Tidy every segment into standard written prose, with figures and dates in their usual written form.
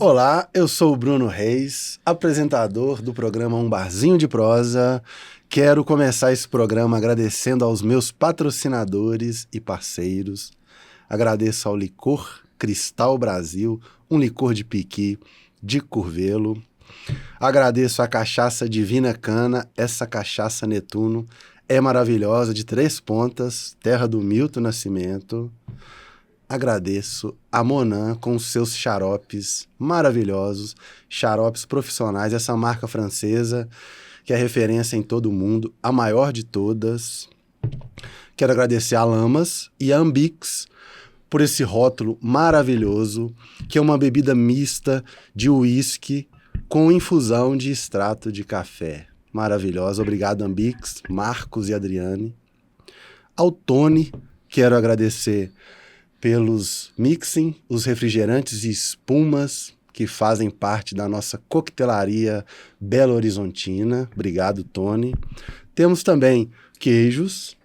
Olá, eu sou o Bruno Reis, apresentador do programa Um Barzinho de Prosa. Quero começar esse programa agradecendo aos meus patrocinadores e parceiros. Agradeço ao Licor Cristal Brasil, um licor de piqui de Curvelo. Agradeço à Cachaça Divina Cana, essa cachaça Netuno é maravilhosa, de 3 pontas, terra do Milton Nascimento. Agradeço a Monan com os seus xaropes maravilhosos, xaropes profissionais, essa marca francesa que é referência em todo o mundo, a maior de todas. Quero agradecer a Lamas e a Ambix por esse rótulo maravilhoso, que é uma bebida mista de uísque com infusão de extrato de café. Maravilhosa. Obrigado, Ambix, Marcos e Adriane. Ao Tony, quero agradecer pelos mixing, os refrigerantes e espumas que fazem parte da nossa coquetelaria Belo Horizontina. Obrigado, Tony. Temos também queijos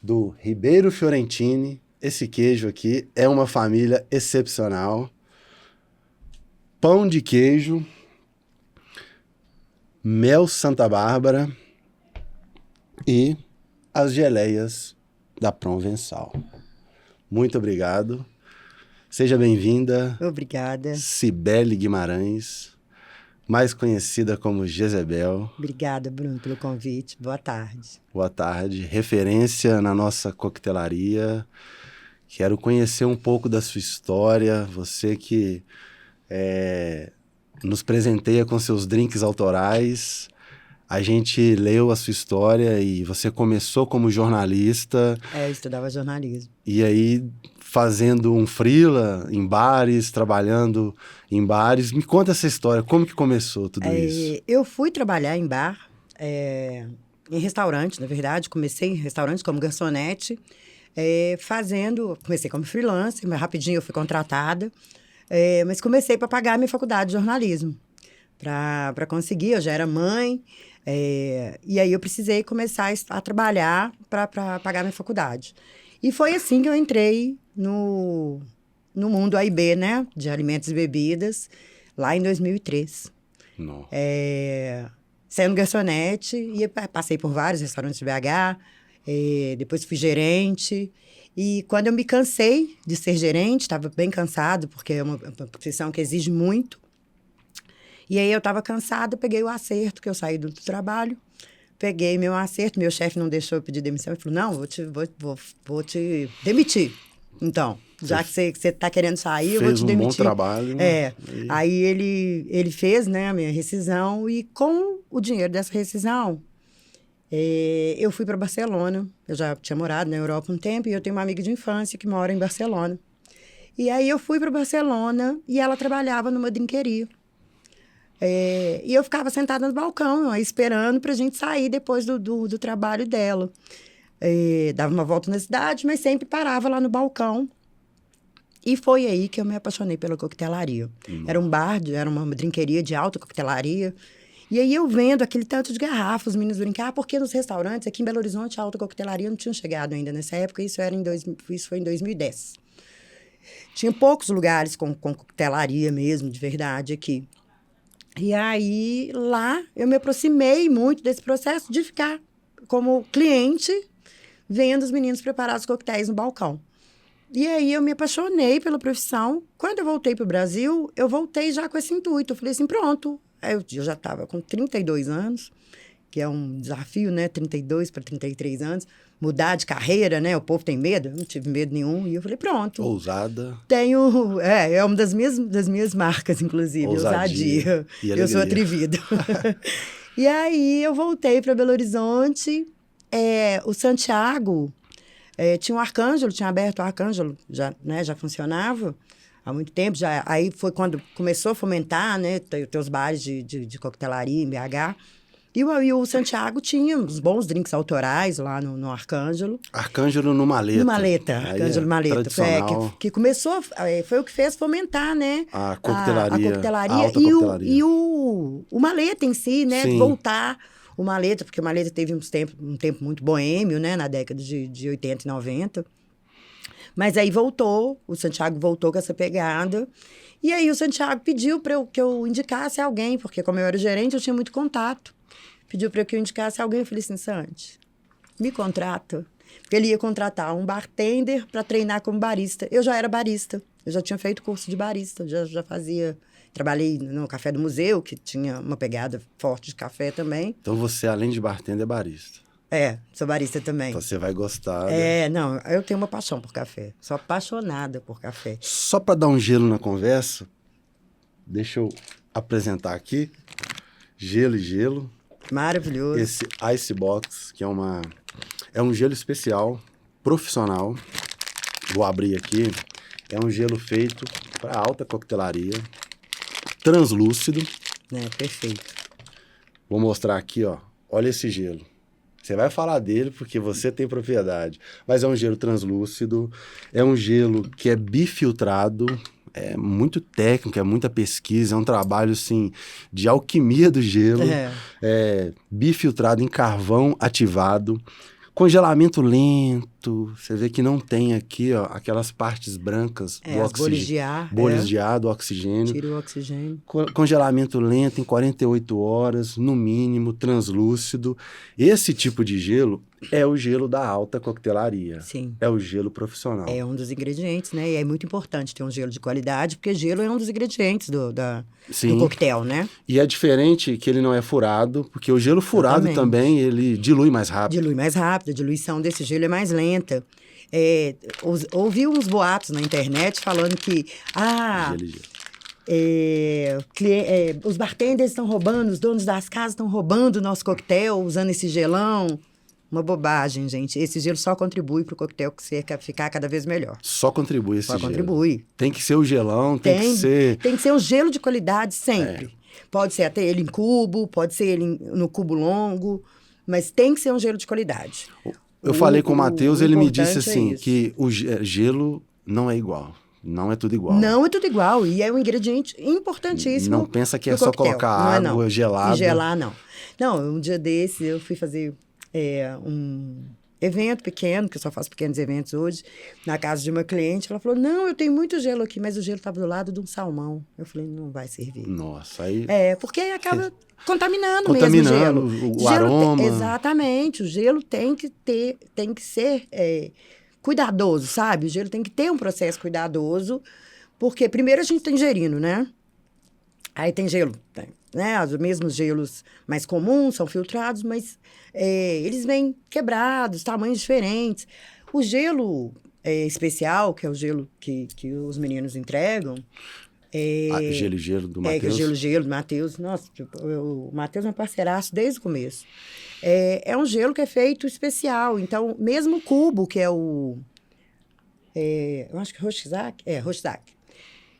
do Ribeiro Fiorentini. Esse queijo aqui é uma família excepcional. Pão de queijo, mel Santa Bárbara e as geleias da Provençal. Muito obrigado. Seja bem-vinda. Obrigada. Cibele Guimarães, mais conhecida como Jezebel. Obrigada, Bruno, pelo convite. Boa tarde. Boa tarde. Referência na nossa coquetelaria. Quero conhecer um pouco da sua história. Você que nos presenteia com seus drinks autorais. A gente leu a sua história e você começou como jornalista. Eu estudava jornalismo. E aí, fazendo um freela em bares, trabalhando em bares. Me conta essa história, como que começou tudo isso? Eu fui trabalhar em bar, em restaurante, na verdade. Comecei em restaurante como garçonete, comecei como freelancer, mas rapidinho eu fui contratada. Mas comecei para pagar a minha faculdade de jornalismo. Para conseguir, eu já era mãe, e aí eu precisei começar a trabalhar para pagar minha faculdade. E foi assim que eu entrei no mundo A&B, né, de alimentos e bebidas, lá em 2003. Não. Sendo garçonete, e passei por vários restaurantes de BH, depois fui gerente. E quando eu me cansei de ser gerente, estava bem cansado, porque é uma profissão que exige muito. E aí eu estava cansada, peguei o acerto, que eu saí do trabalho, peguei meu acerto, meu chefe não deixou eu pedir demissão, ele falou, não, vou te demitir. Então, já que você está querendo sair, eu vou te demitir. Fez um bom trabalho. Aí ele fez, né, a minha rescisão, e com o dinheiro dessa rescisão, eu fui para Barcelona. Eu já tinha morado na Europa um tempo, e eu tenho uma amiga de infância que mora em Barcelona. E aí eu fui para Barcelona, e ela trabalhava numa drinqueria. E eu ficava sentada no balcão, aí, esperando para a gente sair depois do trabalho dela. Dava uma volta na cidade, mas sempre parava lá no balcão. E foi aí que eu me apaixonei pela coquetelaria. Era um bar, era uma drinqueria de alta coquetelaria. E aí eu vendo aquele tanto de garrafas, os meninos brincar, porque nos restaurantes, aqui em Belo Horizonte, a alta coquetelaria não tinha chegado ainda nessa época, isso foi em 2010. Tinha poucos lugares com coquetelaria mesmo, de verdade, aqui. E aí, lá, eu me aproximei muito desse processo de ficar como cliente, vendo os meninos preparar os coquetéis no balcão. E aí, eu me apaixonei pela profissão. Quando eu voltei para o Brasil, eu voltei já com esse intuito. Eu falei assim, pronto. Eu já estava com 32 anos, que é um desafio, né? 32 para 33 anos. Mudar de carreira, né? O povo tem medo. Eu não tive medo nenhum. E eu falei, pronto. Ousada. É uma das minhas marcas, inclusive. Ousadia. Eu sou atrevida. E aí, eu voltei para Belo Horizonte. O Santiago tinha um Arcângelo, tinha aberto o Arcângelo, já funcionava há muito tempo. Aí foi quando começou a fomentar, né? Ter os bares de coquetelaria em BH. E o Santiago tinha uns bons drinks autorais lá no Arcângelo. Arcângelo no Maleta. No Maleta, Arcângelo Maleta. Tradicional. Que começou, foi o que fez fomentar, né? A coquetelaria. A coquetelaria. A alta coquetelaria. E o Maleta em si, né? Sim. Voltar o Maleta, porque o Maleta teve um tempo muito boêmio, né? Na década de 80 e 90. Mas aí voltou, o Santiago voltou com essa pegada. E aí o Santiago pediu para que eu indicasse alguém, porque como eu era gerente, eu tinha muito contato. Pediu para que eu indicasse alguém. Eu falei assim, Santi, me contrata. Porque ele ia contratar um bartender para treinar como barista. Eu já era barista. Eu já tinha feito curso de barista. Já fazia... Trabalhei no Café do Museu, que tinha uma pegada forte de café também. Então você, além de bartender, é barista. Sou barista também. Então você vai gostar. Não, eu tenho uma paixão por café. Sou apaixonada por café. Só para dar um gelo na conversa, deixa eu apresentar aqui. Gelo e gelo. Maravilhoso. Esse Icebox, que é um gelo especial, profissional. Vou abrir aqui. É um gelo feito para alta coquetelaria. Translúcido. Perfeito. Vou mostrar aqui, ó. Olha esse gelo. Você vai falar dele porque você tem propriedade. Mas é um gelo translúcido, é um gelo que é bifiltrado, é muito técnico, é muita pesquisa, é um trabalho, assim, de alquimia do gelo. É bifiltrado em carvão ativado, congelamento lento, você vê que não tem aqui, ó, aquelas partes brancas do oxigênio. Bolhas de ar. Bolhas de ar, do oxigênio. Tira o oxigênio. Congelamento lento em 48 horas, no mínimo, translúcido. Esse tipo de gelo é o gelo da alta coquetelaria. Sim. É o gelo profissional. É um dos ingredientes, né? E é muito importante ter um gelo de qualidade, porque gelo é um dos ingredientes do coquetel, né? E é diferente que ele não é furado, porque o gelo furado também, ele dilui mais rápido. Dilui mais rápido, a diluição desse gelo é mais lenta. Ouvi uns boatos na internet falando que... os bartenders estão roubando, os donos das casas estão roubando o nosso coquetel, usando esse gelão. Uma bobagem, gente. Esse gelo só contribui para o coquetel ficar cada vez melhor. Só contribui esse gelo. Só contribui. Tem que ser o gelão, tem que ser... Tem que ser um gelo de qualidade sempre. Pode ser até ele em cubo, pode ser ele no cubo longo, mas tem que ser um gelo de qualidade. Eu falei com o Matheus, ele me disse assim, que o gelo não é igual. Não é tudo igual. Não é tudo igual. E é um ingrediente importantíssimo. Não pensa que é só colocar água gelada. E gelar, não. Não, um dia desse eu fui fazer um evento pequeno, que eu só faço pequenos eventos hoje, na casa de uma cliente. Ela falou, não, eu tenho muito gelo aqui, mas o gelo estava do lado de um salmão. Eu falei, não vai servir. Nossa, aí... porque acaba contaminando mesmo o gelo. O aroma. Exatamente. O gelo tem que ser... cuidadoso, sabe? O gelo tem que ter um processo cuidadoso, porque primeiro a gente tá ingerindo, né? Aí tem gelo, né? Os mesmos gelos mais comuns são filtrados, mas eles vêm quebrados, tamanhos diferentes. O gelo especial, que é o gelo que os meninos entregam... Gelo do Matheus? Gelo do Matheus. Nossa, o Matheus é um parceiraço desde o começo. É um gelo que é feito especial. Então, mesmo o cubo, que é o... eu acho que é Rorschach.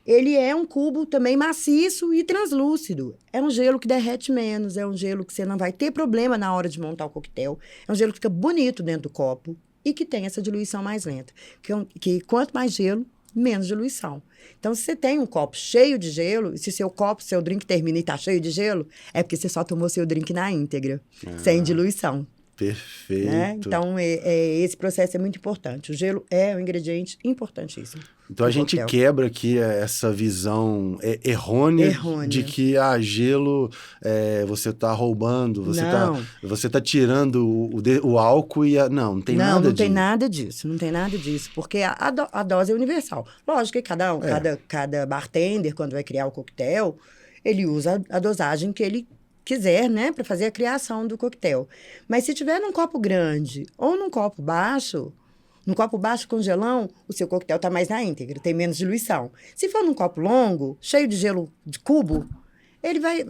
Ele é um cubo também maciço e translúcido. É um gelo que derrete menos, é um gelo que você não vai ter problema na hora de montar o coquetel. É um gelo que fica bonito dentro do copo e que tem essa diluição mais lenta. Que quanto mais gelo, menos diluição. Então, se você tem um copo cheio de gelo, e se seu drink termina e está cheio de gelo, é porque você só tomou seu drink na íntegra, sem diluição. Perfeito. Né? Então, esse processo é muito importante. O gelo é um ingrediente importantíssimo. Então, a gente quebra aqui essa visão errônea de que gelo você está roubando, você está tirando o álcool e... Não tem nada disso. Não tem nada disso, não tem nada disso, porque a dose é universal. Lógico que cada bartender, quando vai criar o coquetel, ele usa a dosagem que ele quiser, né, para fazer a criação do coquetel. Mas se tiver num copo grande ou num copo baixo... No copo baixo com gelão, o seu coquetel está mais na íntegra, tem menos diluição. Se for num copo longo, cheio de gelo de cubo,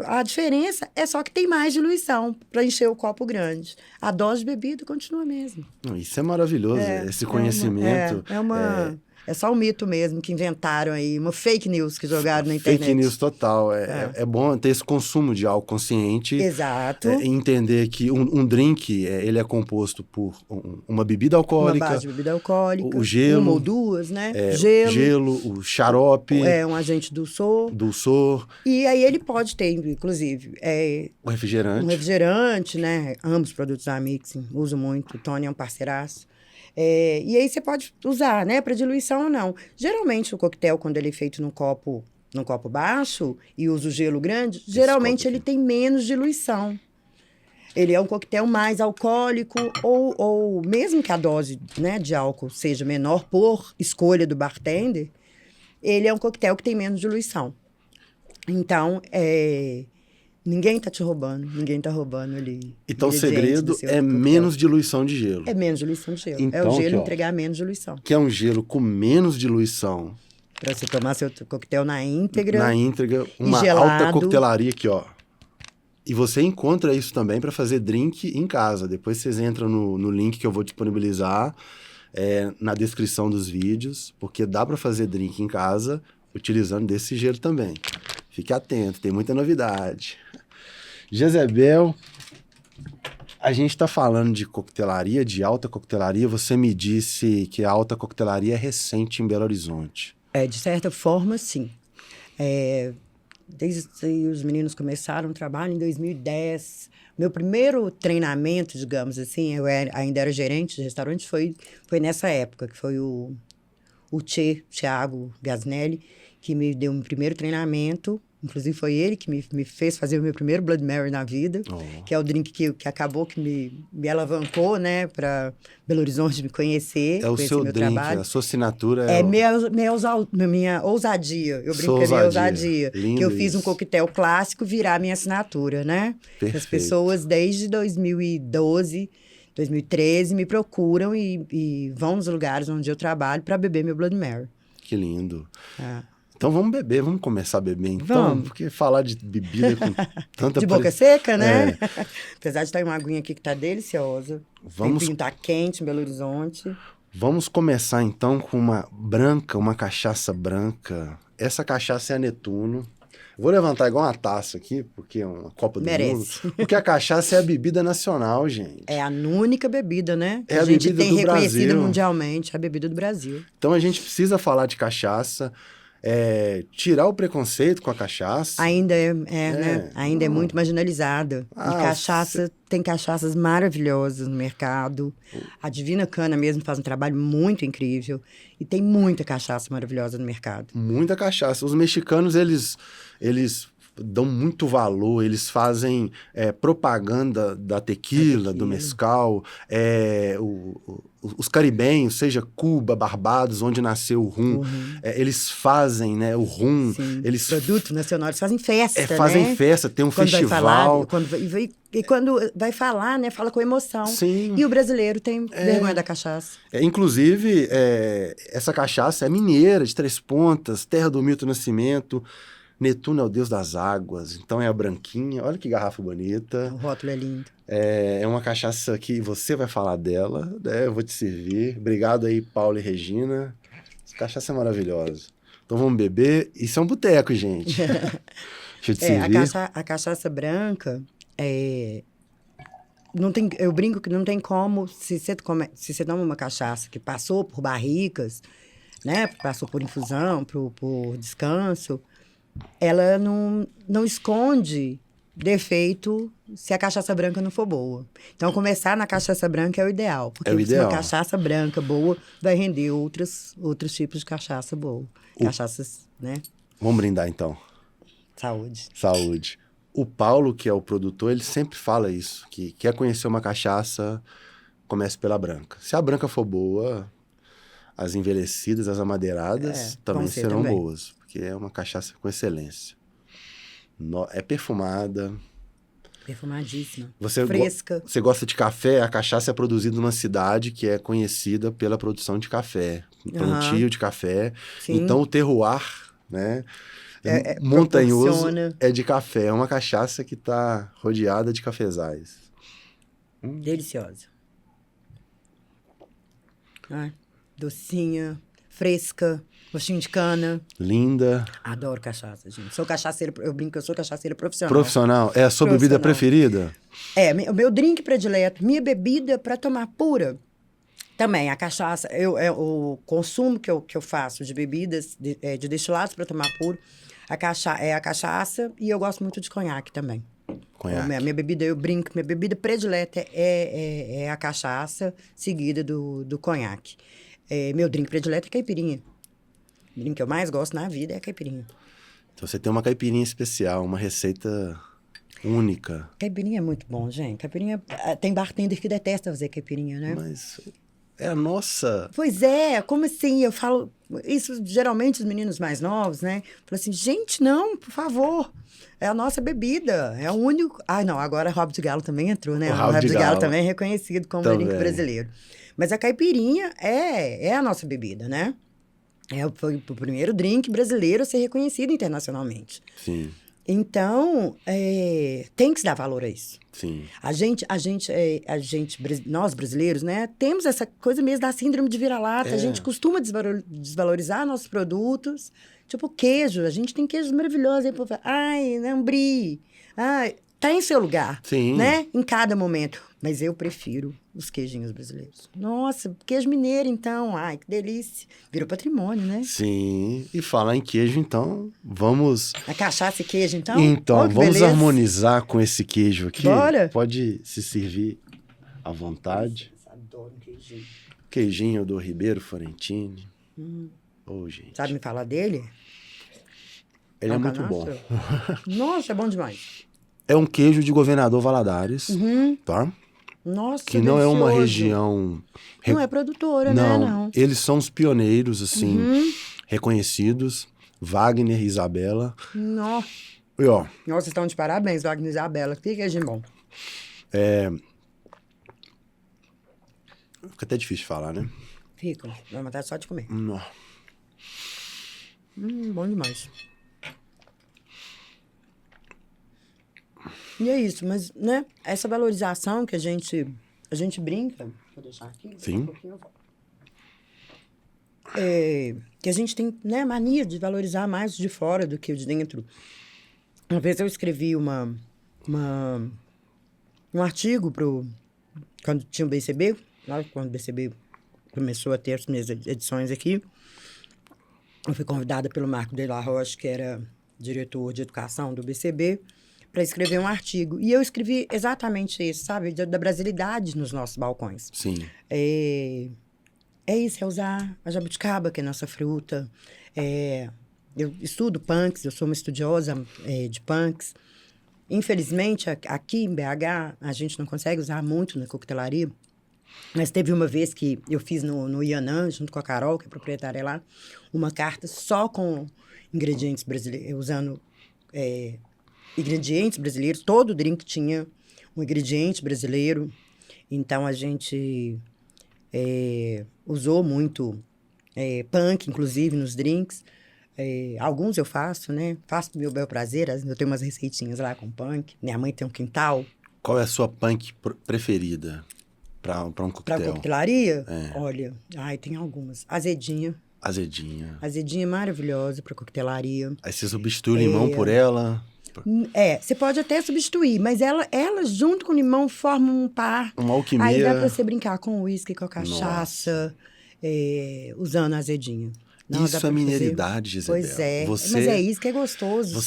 a diferença é só que tem mais diluição para encher o copo grande. A dose de bebida continua a mesma. Isso é maravilhoso, esse conhecimento. É só um mito mesmo que inventaram aí, uma fake news que jogaram na internet. Fake news total. É bom ter esse consumo de álcool consciente. Exato. E entender que um drink, ele é composto por uma bebida alcoólica. Uma base de bebida alcoólica. O gelo. Uma ou duas, né? Gelo, o xarope. Um agente dulçor. Dulçor. E aí ele pode ter, inclusive... o refrigerante. Um refrigerante, né? Ambos produtos da Mixing. Uso muito. O Tony é um parceiraço. E aí você pode usar, né? Para diluição ou não. Geralmente o coquetel, quando ele é feito num copo baixo e usa o gelo grande, geralmente ele tem menos diluição. Ele é um coquetel mais alcoólico, ou mesmo que a dose, né, de álcool seja menor por escolha do bartender, ele é um coquetel que tem menos diluição. Então, ninguém tá te roubando, ninguém tá roubando ali. Então o segredo é menos diluição de gelo. É menos diluição de gelo. Então, é o gelo entregar menos diluição. Que é um gelo com menos diluição. Para você tomar seu coquetel na íntegra. Na íntegra, uma alta coquetelaria aqui, ó. E você encontra isso também para fazer drink em casa. Depois vocês entram no link que eu vou disponibilizar na descrição dos vídeos, porque dá para fazer drink em casa utilizando desse gelo também. Fique atento, tem muita novidade. Jezebel, a gente está falando de coquetelaria, de alta coquetelaria. Você me disse que a alta coquetelaria é recente em Belo Horizonte. De certa forma, sim. Desde que os meninos começaram o trabalho em 2010. Meu primeiro treinamento, digamos assim, eu ainda era gerente de restaurante, foi nessa época, que foi o Thiago Gasnelli, que me deu um primeiro treinamento. Inclusive, foi ele que me fez fazer o meu primeiro Blood Mary na vida, que é o drink que acabou que me alavancou, né, para Belo Horizonte me conhecer. É o seu meu drink, trabalho. A sua assinatura minha ousadia. Eu brinco que é minha ousadia. Lindo que eu fiz isso. um coquetel clássico virar minha assinatura, né? Perfeito. As pessoas, desde 2012, 2013, me procuram e vão nos lugares onde eu trabalho para beber meu Blood Mary. Que lindo. Então vamos beber, vamos começar a beber então, vamos. Porque falar de bebida com tanta... De boca seca, né? Apesar de estar uma aguinha aqui que tá deliciosa. O tempinho tá quente em Belo Horizonte. Vamos começar então com uma cachaça branca. Essa cachaça é a Netuno. Vou levantar igual uma taça aqui, porque é uma Copa do Mundo. Porque a cachaça é a bebida nacional, gente. É a única bebida, né? É a bebida do Brasil. A gente tem reconhecida mundialmente, a bebida do Brasil. Então a gente precisa falar de cachaça. Tirar o preconceito com a cachaça. Ainda né? Ainda é muito marginalizada. E tem cachaças maravilhosas no mercado. A Divina Cana mesmo faz um trabalho muito incrível. E tem muita cachaça maravilhosa no mercado. Muita cachaça. Os mexicanos, eles dão muito valor, eles fazem propaganda da tequila, do mezcal, os caribenhos, seja Cuba, Barbados, onde nasceu o rum, eles fazem, né, o rum. Sim, eles produto nacional, eles fazem festa, fazem festa, tem um festival. Quando vai falar, né, fala com emoção. Sim. E o brasileiro tem vergonha da cachaça. Inclusive, essa cachaça é mineira, de Três Pontas, terra do Milton Nascimento. Netuno é o deus das águas, então é a branquinha. Olha que garrafa bonita. O rótulo é lindo. É uma cachaça que você vai falar dela, né? Eu vou te servir. Obrigado aí, Paulo e Regina. Essa cachaça é maravilhosa. Então vamos beber. Isso é um boteco, gente. Deixa eu te servir. A cachaça branca, não tem, eu brinco que não tem como, se você toma uma cachaça que passou por barricas, né? Passou por infusão, por descanso, ela não esconde defeito se a cachaça branca não for boa. Então, começar na cachaça branca é o ideal. Porque uma cachaça branca boa vai render outros tipos de cachaça boa. Cachaças, né? Vamos brindar, então. Saúde. Saúde. O Paulo, que é o produtor, ele sempre fala isso, que quer conhecer uma cachaça, comece pela branca. Se a branca for boa, as envelhecidas, as amadeiradas também serão boas. Que é uma cachaça com excelência. É perfumada. Perfumadíssima. Fresca. Você gosta de café? A cachaça é produzida numa cidade que é conhecida pela produção de café. Plantio de café. Sim. Então, o terroir, né, montanhoso é de café. É uma cachaça que está rodeada de cafezais. Deliciosa. Docinha, fresca. Gostinho de cana. Linda. Adoro cachaça, gente. Sou cachaceira, eu brinco que eu sou cachaceira profissional. Profissional? É a sua bebida preferida? O meu drink predileto. Minha bebida para tomar pura. Também, a cachaça, o consumo que eu faço de bebidas, de destilados para tomar puro, é a cachaça, e eu gosto muito de conhaque também. Conhaque. Minha bebida, eu brinco, minha bebida predileta é a cachaça, seguida do conhaque. Meu drink predileto é caipirinha. O drink que eu mais gosto na vida é a caipirinha. Então você tem uma caipirinha especial, uma receita única. Caipirinha é muito bom, gente. Caipirinha... Tem bartender que detesta fazer caipirinha, né? Mas é a nossa... Pois é, como assim? Eu falo... Isso, geralmente, os meninos mais novos, né? Falam assim, gente, não, por favor. É a nossa bebida. É o único... Não, agora Rabo de Galo também entrou, né? O Rabo de Galo também é reconhecido como também. drink brasileiro. Mas a caipirinha é a nossa bebida, né? Foi o primeiro drink brasileiro a ser reconhecido internacionalmente. Sim. Então, tem que se dar valor a isso. Sim. Nós brasileiros, né, temos essa coisa mesmo da síndrome de vira-lata. A gente costuma desvalorizar nossos produtos. Tipo queijo, a gente tem queijos maravilhosos. Aí, pô, ai, né, um brie. Ai, tá em seu lugar, Sim. né? Em cada momento. Mas eu prefiro os queijinhos brasileiros. Nossa, queijo mineiro, então. Ai, que delícia. Virou patrimônio, né? Sim. E falar em queijo, então, vamos... A cachaça e queijo, então? Então, Oh, vamos beleza. harmonizar com esse queijo aqui. Bora. Pode se servir à vontade. Adoro um queijinho. Queijinho do Ribeiro Fiorentini. Gente. Sabe me falar dele? Ele é muito bom. Nossa, é bom demais. É um queijo de Governador Valadares, tá? Nossa, Que não é uma delicioso. região... Não é produtora, Não, né? Não. Eles são os pioneiros, assim, reconhecidos. Wagner e Isabela. Nossa, E, ó, vocês estão de parabéns, Wagner e Isabela. Que queijinho bom. fica até difícil de falar, né? Fica. Dá vontade só de comer. Nó. Bom demais. E é isso, mas, né? Essa valorização que a gente brinca... Vou deixar aqui. Sim. Um pouquinho eu volto. Que a gente tem, né, mania de valorizar mais o de fora do que o de dentro. Uma vez eu escrevi um artigo quando tinha o BCB, lá quando o BCB começou a ter as minhas edições aqui. Eu fui convidada pelo Marco de la Roche, que era diretor de educação do BCB, para escrever um artigo. E eu escrevi exatamente isso, sabe? Da brasilidade nos nossos balcões. Sim. É isso, é usar a jabuticaba, que é a nossa fruta. Eu estudo punks, eu sou uma estudiosa de punks. Infelizmente, aqui em BH, a gente não consegue usar muito na coquetelaria. Mas teve uma vez que eu fiz no Ianã, junto com a Carol, que é proprietária lá, uma carta só com ingredientes brasileiros, usando ingredientes brasileiros. Todo drink tinha um ingrediente brasileiro. Então, a gente usou muito punk, inclusive, nos drinks. Alguns eu faço, né? Faço do meu bel prazer. Eu tenho umas receitinhas lá com punk. Minha mãe tem um quintal. Qual é a sua punk preferida para um coquetel? Pra coquetelaria? Olha, tem algumas. Azedinha. Azedinha maravilhosa pra coquetelaria. Aí você substitui o limão por ela? Você pode até substituir, mas ela junto com o limão formam um par. Uma alquimia. Aí dá pra você brincar com o uísque, com a cachaça, usando a azedinha. Isso é mineiridade, Gisabela. Pois é, mas é isso que é gostoso.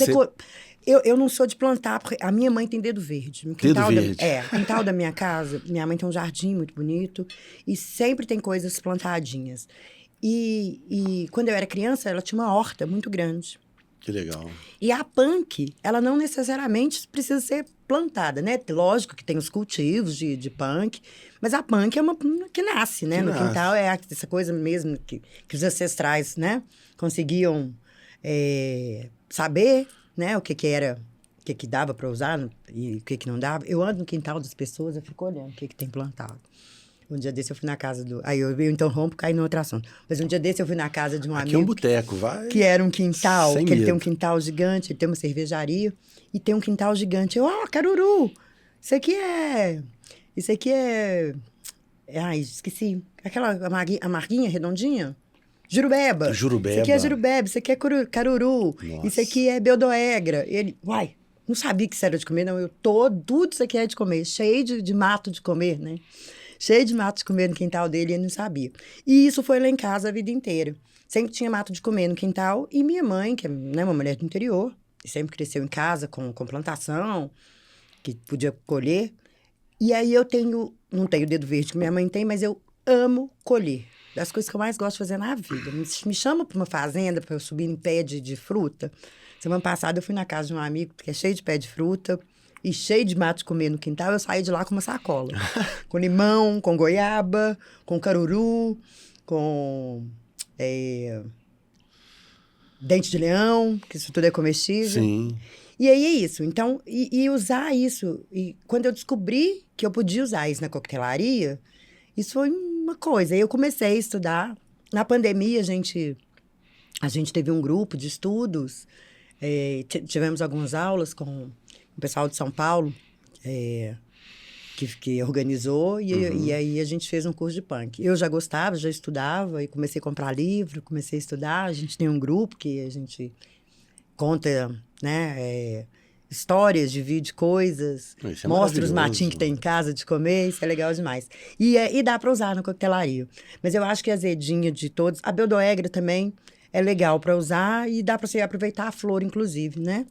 Eu não sou de plantar, porque a minha mãe tem dedo verde. No quintal dedo verde. Quintal da minha casa, minha mãe tem um jardim muito bonito e sempre tem coisas plantadinhas. E quando eu era criança, ela tinha uma horta muito grande. Que legal. E a punk, ela não necessariamente precisa ser plantada, né? Lógico que tem os cultivos de punk, mas a punk é uma que nasce, né? No quintal é essa coisa mesmo que os ancestrais, né? Conseguiam saber, né? O que era, o que dava para usar e o que não dava. Eu ando no quintal das pessoas, eu fico olhando o que tem plantado. Um dia desse eu fui na casa do... Aí eu interrompo, caí no outro assunto. Mas um dia desse eu fui na casa de um amigo... Aqui é um boteco, vai... Que era um quintal, sem que medo. ele tem um quintal gigante, ele tem uma cervejaria e tem um quintal gigante. Eu, caruru! Isso aqui é... Ai, esqueci. Aquela amarguinha, redondinha? Jurubeba. Jurubeba. Isso aqui é jurubeba, isso aqui é caruru. Nossa. Isso aqui é beldoegra. Ele, não sabia que isso era de comer, não. Tudo isso aqui é de comer. Cheio de mato de comer, né? Cheio de mato de comer no quintal dele e ele não sabia. E isso foi lá em casa a vida inteira. Sempre tinha mato de comer no quintal. E minha mãe, que é, né, uma mulher do interior, sempre cresceu em casa com plantação. que podia colher. E aí eu não tenho o dedo verde que minha mãe tem, mas eu amo colher. Das coisas que eu mais gosto de fazer na vida. Me chama para uma fazenda para eu subir em pé de fruta. Semana passada eu fui na casa de um amigo que é cheio de pé de fruta e cheio de mato de comer no quintal. Eu saí de lá com uma sacola. Com limão, com goiaba, com caruru, com dente de leão, que isso tudo é comestível. Sim. E aí é isso. Então, e usar isso. E quando eu descobri que eu podia usar isso na coquetelaria, isso foi uma coisa. Aí eu comecei a estudar. Na pandemia, a gente teve um grupo de estudos. Tivemos algumas aulas com o pessoal de São Paulo, que organizou. E aí a gente fez um curso de punk. Eu já gostava, já estudava. E comecei a comprar livro, comecei a estudar. A gente tem um grupo que a gente conta, né, histórias, divide coisas, mostra os matinhos que tem em casa de comer, isso é legal demais. E dá para usar na coquetelaria. Mas eu acho que a azedinha de todos, a Beldoegra também é legal para usar e dá para você aproveitar a flor, inclusive, né?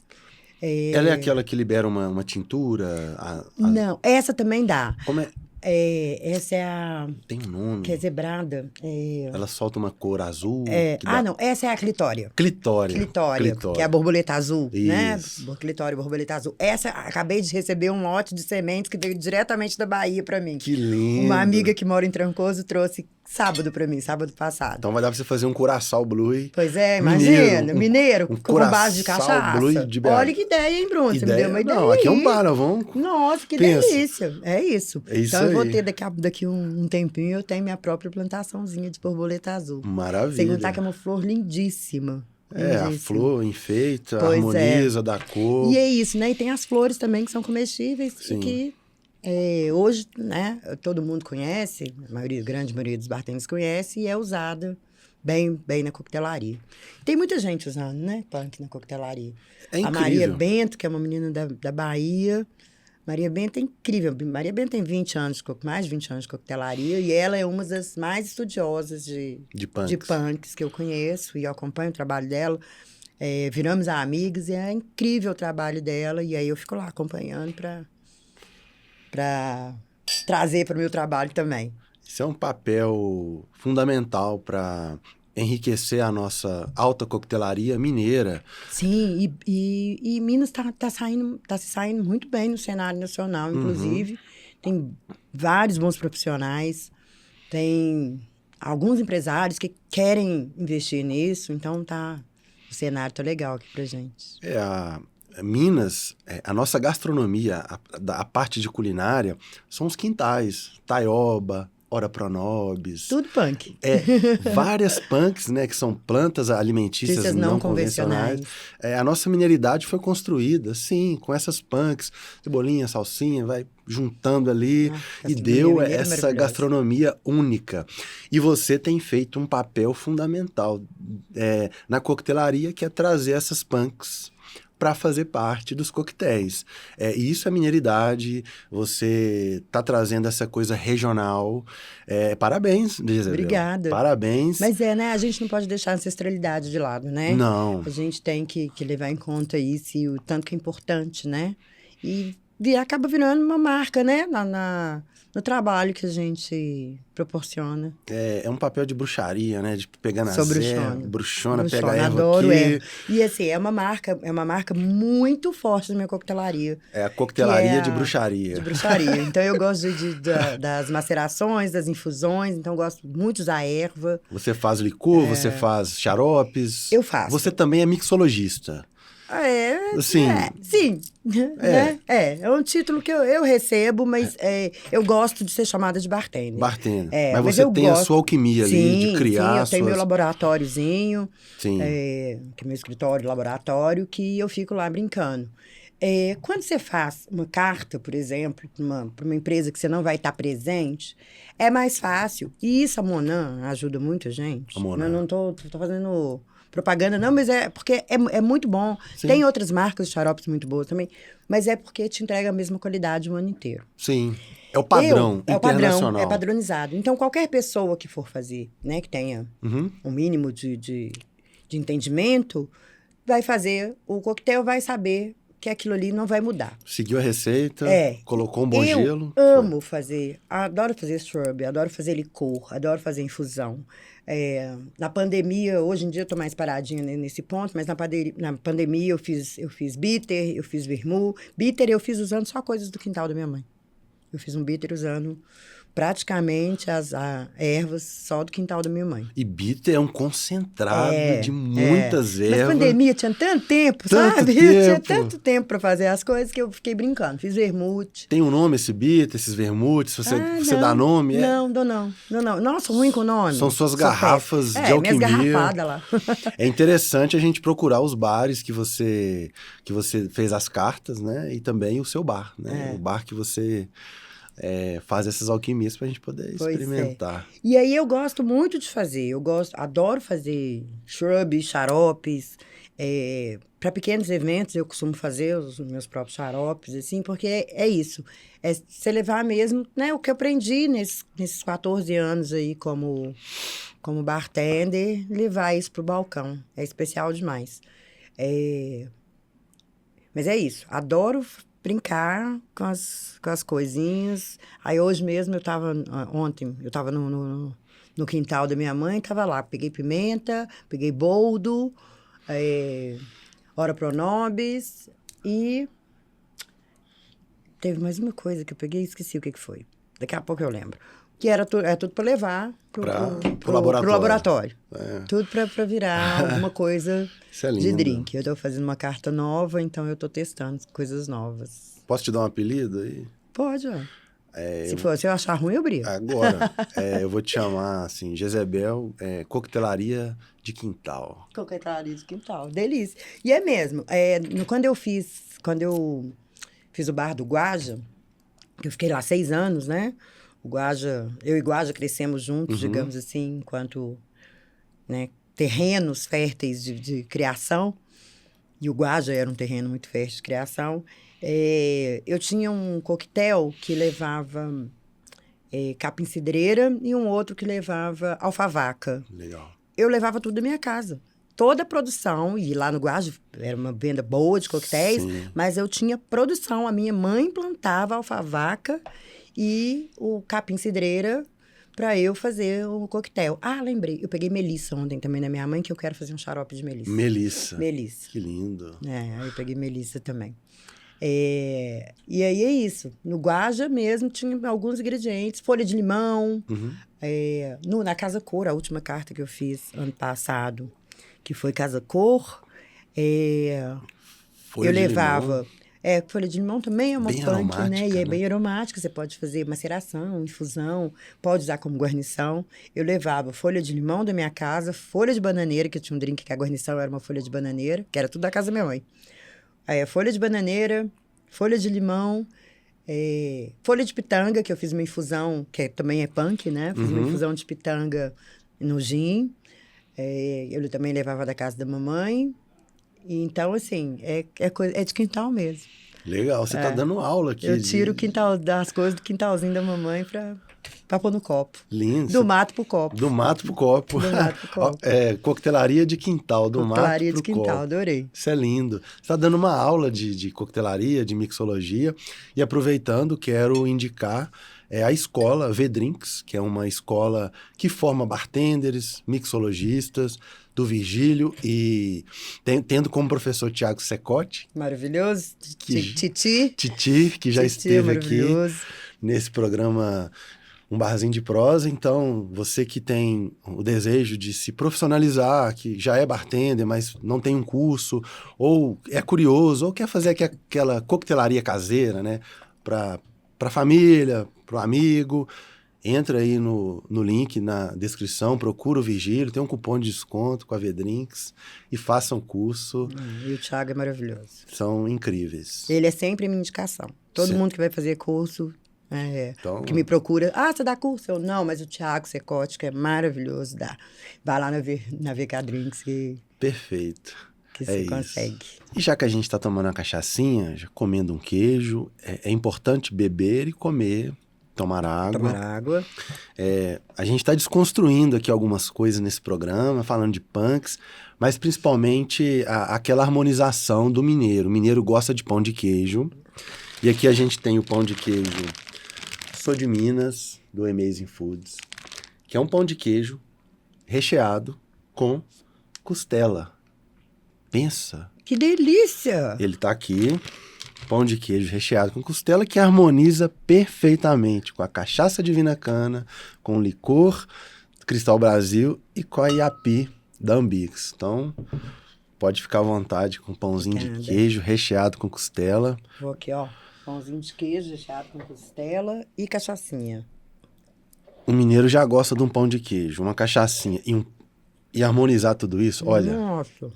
Ela é aquela que libera uma tintura? Não, essa também dá. Como é? Essa é a... Tem um nome. Que é zebrada. Ela solta uma cor azul. Não, essa é a clitória. Clitória. Que é a borboleta azul, isso, né? Clitória, borboleta azul. Essa, acabei de receber um lote de sementes que veio diretamente da Bahia para mim. Que lindo. Uma amiga que mora em Trancoso trouxe sábado para mim, sábado passado. Então vai dar para você fazer um curaçao blue. Pois é, imagina. Mineiro com base de cachaça. Blue de BH. Olha que ideia, hein, Bruno? Você me deu uma ideia. Não, aqui é um bar, nós vamos... Nossa, que delícia. É isso. É isso então aí. Eu vou ter daqui um tempinho, eu tenho minha própria plantaçãozinha de borboleta azul. Maravilha. Sem contar que é uma flor lindíssima. A flor enfeita, harmoniza, dá cor. E é isso, né? E tem as flores também que são comestíveis. Sim. E que hoje, né, todo mundo conhece, grande maioria dos bartenders conhece, e é usada bem na coquetelaria. Tem muita gente usando, né, punk na coquetelaria. É incrível. A Maria Bento, que é uma menina da Bahia. Maria Bento é incrível. Maria Bento tem mais de 20 anos de coquetelaria, e ela é uma das mais estudiosas de punks que eu conheço, e eu acompanho o trabalho dela. Viramos amigas, e é incrível o trabalho dela, e aí eu fico lá acompanhando para trazer para o meu trabalho também. Isso é um papel fundamental para enriquecer a nossa alta coquetelaria mineira. Sim, e Minas tá se saindo muito bem no cenário nacional, inclusive. Tem vários bons profissionais, tem alguns empresários que querem investir nisso, então o cenário tá legal aqui pra gente. Minas, a nossa gastronomia, a parte de culinária, são os quintais, taioba, ora pronobis. Tudo punk. Várias punks, né, que são plantas alimentícias não convencionais. A nossa mineridade foi construída, sim, com essas punks, cebolinha, salsinha, vai juntando ali e deu essa gastronomia única. E você tem feito um papel fundamental na coquetelaria, que é trazer essas punks para fazer parte dos coquetéis. E isso é mineridade, você está trazendo essa coisa regional. Parabéns, Isabel. Obrigada. Parabéns. Mas né, a gente não pode deixar a ancestralidade de lado, né? Não. A gente tem que levar em conta isso, e o tanto que é importante, né? E acaba virando uma marca, né? No trabalho que a gente proporciona. É um papel de bruxaria, né? De pegar na bruxona, pega a erva adoro aqui. E assim, é uma marca muito forte da minha coquetelaria. É a coquetelaria de bruxaria. De bruxaria. Então eu gosto das macerações, das infusões, então eu gosto muito de usar erva. Você faz licor, você faz xaropes. Eu faço. Você também é mixologista. Sim. Né? É um título que eu recebo, mas eu gosto de ser chamada de bartender. Mas você tem a sua alquimia ali, de criar. Sim, eu tenho meu laboratóriozinho, que é meu escritório, laboratório, que eu fico lá brincando. Quando você faz uma carta, por exemplo, para uma empresa que você não vai estar presente, é mais fácil. E isso a Monan ajuda muito a gente. Eu não estou fazendo propaganda, não, mas porque é muito bom. Sim. Tem outras marcas de xaropes muito boas também, mas é porque te entrega a mesma qualidade o ano inteiro. Sim. É o padrão internacional. É padronizado. Então, qualquer pessoa que for fazer, né, que tenha um mínimo de entendimento, vai fazer o coquetel, vai saber que aquilo ali não vai mudar. Seguiu a receita, É. colocou um bom Eu gelo. amo fazer, adoro fazer shrub, adoro fazer licor, adoro fazer infusão. Na pandemia, hoje em dia eu tô mais paradinha nesse ponto, mas na pandemia eu fiz bitter, eu fiz vermouth. Bitter eu fiz usando só coisas do quintal da minha mãe. Eu fiz um bitter usando praticamente as ervas só do quintal da minha mãe. E bitter é um concentrado de muitas ervas. Na pandemia tinha tanto tempo, sabe? Tinha tanto tempo para fazer as coisas que eu fiquei brincando. Fiz vermute. Tem um nome esse bitter, esses vermutes? Você dá nome? Não, dou não. Nossa, ruim com nome. São suas garrafas de alquimia. Minhas garrafadas lá. É interessante a gente procurar os bares que você fez as cartas, né? E também o seu bar, né? O bar que você... faz essas alquimias pra gente poder experimentar. E aí eu gosto muito de fazer. Adoro fazer shrub, xaropes. Para pequenos eventos eu costumo fazer os meus próprios xaropes, assim, porque é isso. É você levar mesmo, né, o que eu aprendi nesses 14 anos aí como bartender, levar isso pro balcão. É especial demais. Mas é isso. Adoro brincar com as coisinhas. Aí hoje mesmo ontem eu tava no quintal da minha mãe, tava lá, peguei pimenta, peguei boldo, ora pronobis e teve mais uma coisa que eu peguei e esqueci o que foi. Daqui a pouco eu lembro. Que era tudo para levar pro laboratório. Tudo para virar alguma coisa de drink. Eu estou fazendo uma carta nova, então eu estou testando coisas novas. Posso te dar um apelido aí? Pode, ó. Se eu achar ruim, eu brigo. Agora, eu vou te chamar, assim, Jezebel, coquetelaria de quintal. Coquetelaria de quintal, delícia. E é mesmo, quando eu fiz o bar do Guaja, eu fiquei lá 6 anos, né? Eu e Guaja crescemos juntos, digamos assim, enquanto, né, terrenos férteis de criação. E o Guaja era um terreno muito fértil de criação. Eu tinha um coquetel que levava capim-cidreira e um outro que levava alfavaca. Legal. Eu levava tudo da minha casa. Toda a produção, e lá no Guaja era uma venda boa de coquetéis, mas eu tinha produção. A minha mãe plantava alfavaca e o capim-cidreira para eu fazer o coquetel. Ah, lembrei. Eu peguei melissa ontem também da minha mãe, que eu quero fazer um xarope de melissa. Melissa. Que lindo. Aí eu peguei melissa também. E aí é isso. No Guaja mesmo tinha alguns ingredientes. Folha de limão. Na Casa Cor, a última carta que eu fiz ano passado, que foi Casa Cor. Eu levava... folha de limão também é uma bem punk, né? E é né? bem aromática. Você pode fazer maceração, infusão, pode usar como guarnição. Eu levava folha de limão da minha casa, folha de bananeira, que eu tinha um drink que a guarnição era uma folha de bananeira, que era tudo da casa da minha mãe. Folha de bananeira, folha de limão, folha de pitanga, que eu fiz uma infusão, que também é punk, né? Fiz uma infusão de pitanga no gin. Eu também levava da casa da mamãe. Então, assim, é de quintal mesmo. Legal, você tá dando aula aqui. Eu tiro as coisas do quintalzinho da mamãe pra pôr no copo. Lindo. Do mato pro copo. Do mato pro copo. Coquetelaria de quintal, do mato pro copo. Coquetelaria de quintal, adorei. Isso é lindo. Você tá dando uma aula de coquetelaria, de mixologia. E aproveitando, quero indicar a escola V-Drinks, que é uma escola que forma bartenders, mixologistas, do Virgílio, e tendo como professor Tiago Secotti. Maravilhoso. Titi, que já esteve aqui nesse programa Um Barzinho de Prosa. Então, você que tem o desejo de se profissionalizar, que já é bartender, mas não tem um curso, ou é curioso, ou quer fazer aquela coquetelaria caseira, né, para a família, para o amigo, entra aí no link na descrição, procura o Virgílio, tem um cupom de desconto com a V-Drinks e faça um curso. E o Thiago é maravilhoso. São incríveis. Ele é sempre minha indicação. Todo mundo que vai fazer curso, então, que me procura, você dá curso? Eu, não, mas o Thiago Secotti, que é maravilhoso, dá. Vai lá na VK Drinks perfeito. Que você consegue. E já que a gente está tomando uma cachaçinha, já comendo um queijo, é importante beber e comer tomar água. Tomar água. A gente está desconstruindo aqui algumas coisas nesse programa, falando de punks, mas principalmente aquela harmonização do mineiro. O mineiro gosta de pão de queijo. E aqui a gente tem o pão de queijo Sou de Minas, do Amazing Foods, que é um pão de queijo recheado com costela. Pensa. Que delícia! Ele tá aqui, pão de queijo recheado com costela, que harmoniza perfeitamente com a cachaça Divina Cana, com o licor Cristal Brasil e com a Iapi da Ambix. Então, pode ficar à vontade com pãozinho de queijo recheado com costela. Vou aqui, ó. Pãozinho de queijo recheado com costela e cachaçinha. O mineiro já gosta de um pão de queijo, uma cachaçinha e harmonizar tudo isso, olha. Nossa.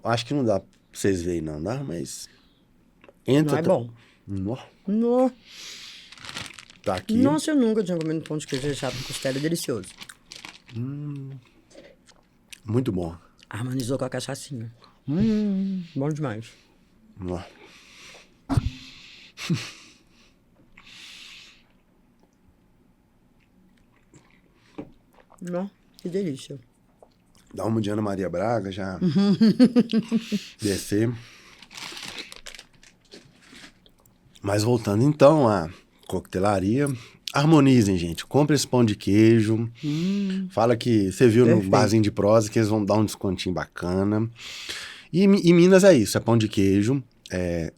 Acho que não dá pra vocês verem, não dá, mas entra. Não é bom. No. Tá aqui. Nossa, eu nunca tinha comido pão de queijo recheado com costela, é delicioso. Muito bom. Harmonizou com a cachaçinha. Bom demais. Ó. Não, que delícia. Dá uma de Ana Maria Braga, já descer. Mas voltando então à coquetelaria, harmonizem, gente. Compre esse pão de queijo. Fala que você viu no barzinho de prosa que eles vão dar um descontinho bacana. E em Minas é isso, é pão de queijo. É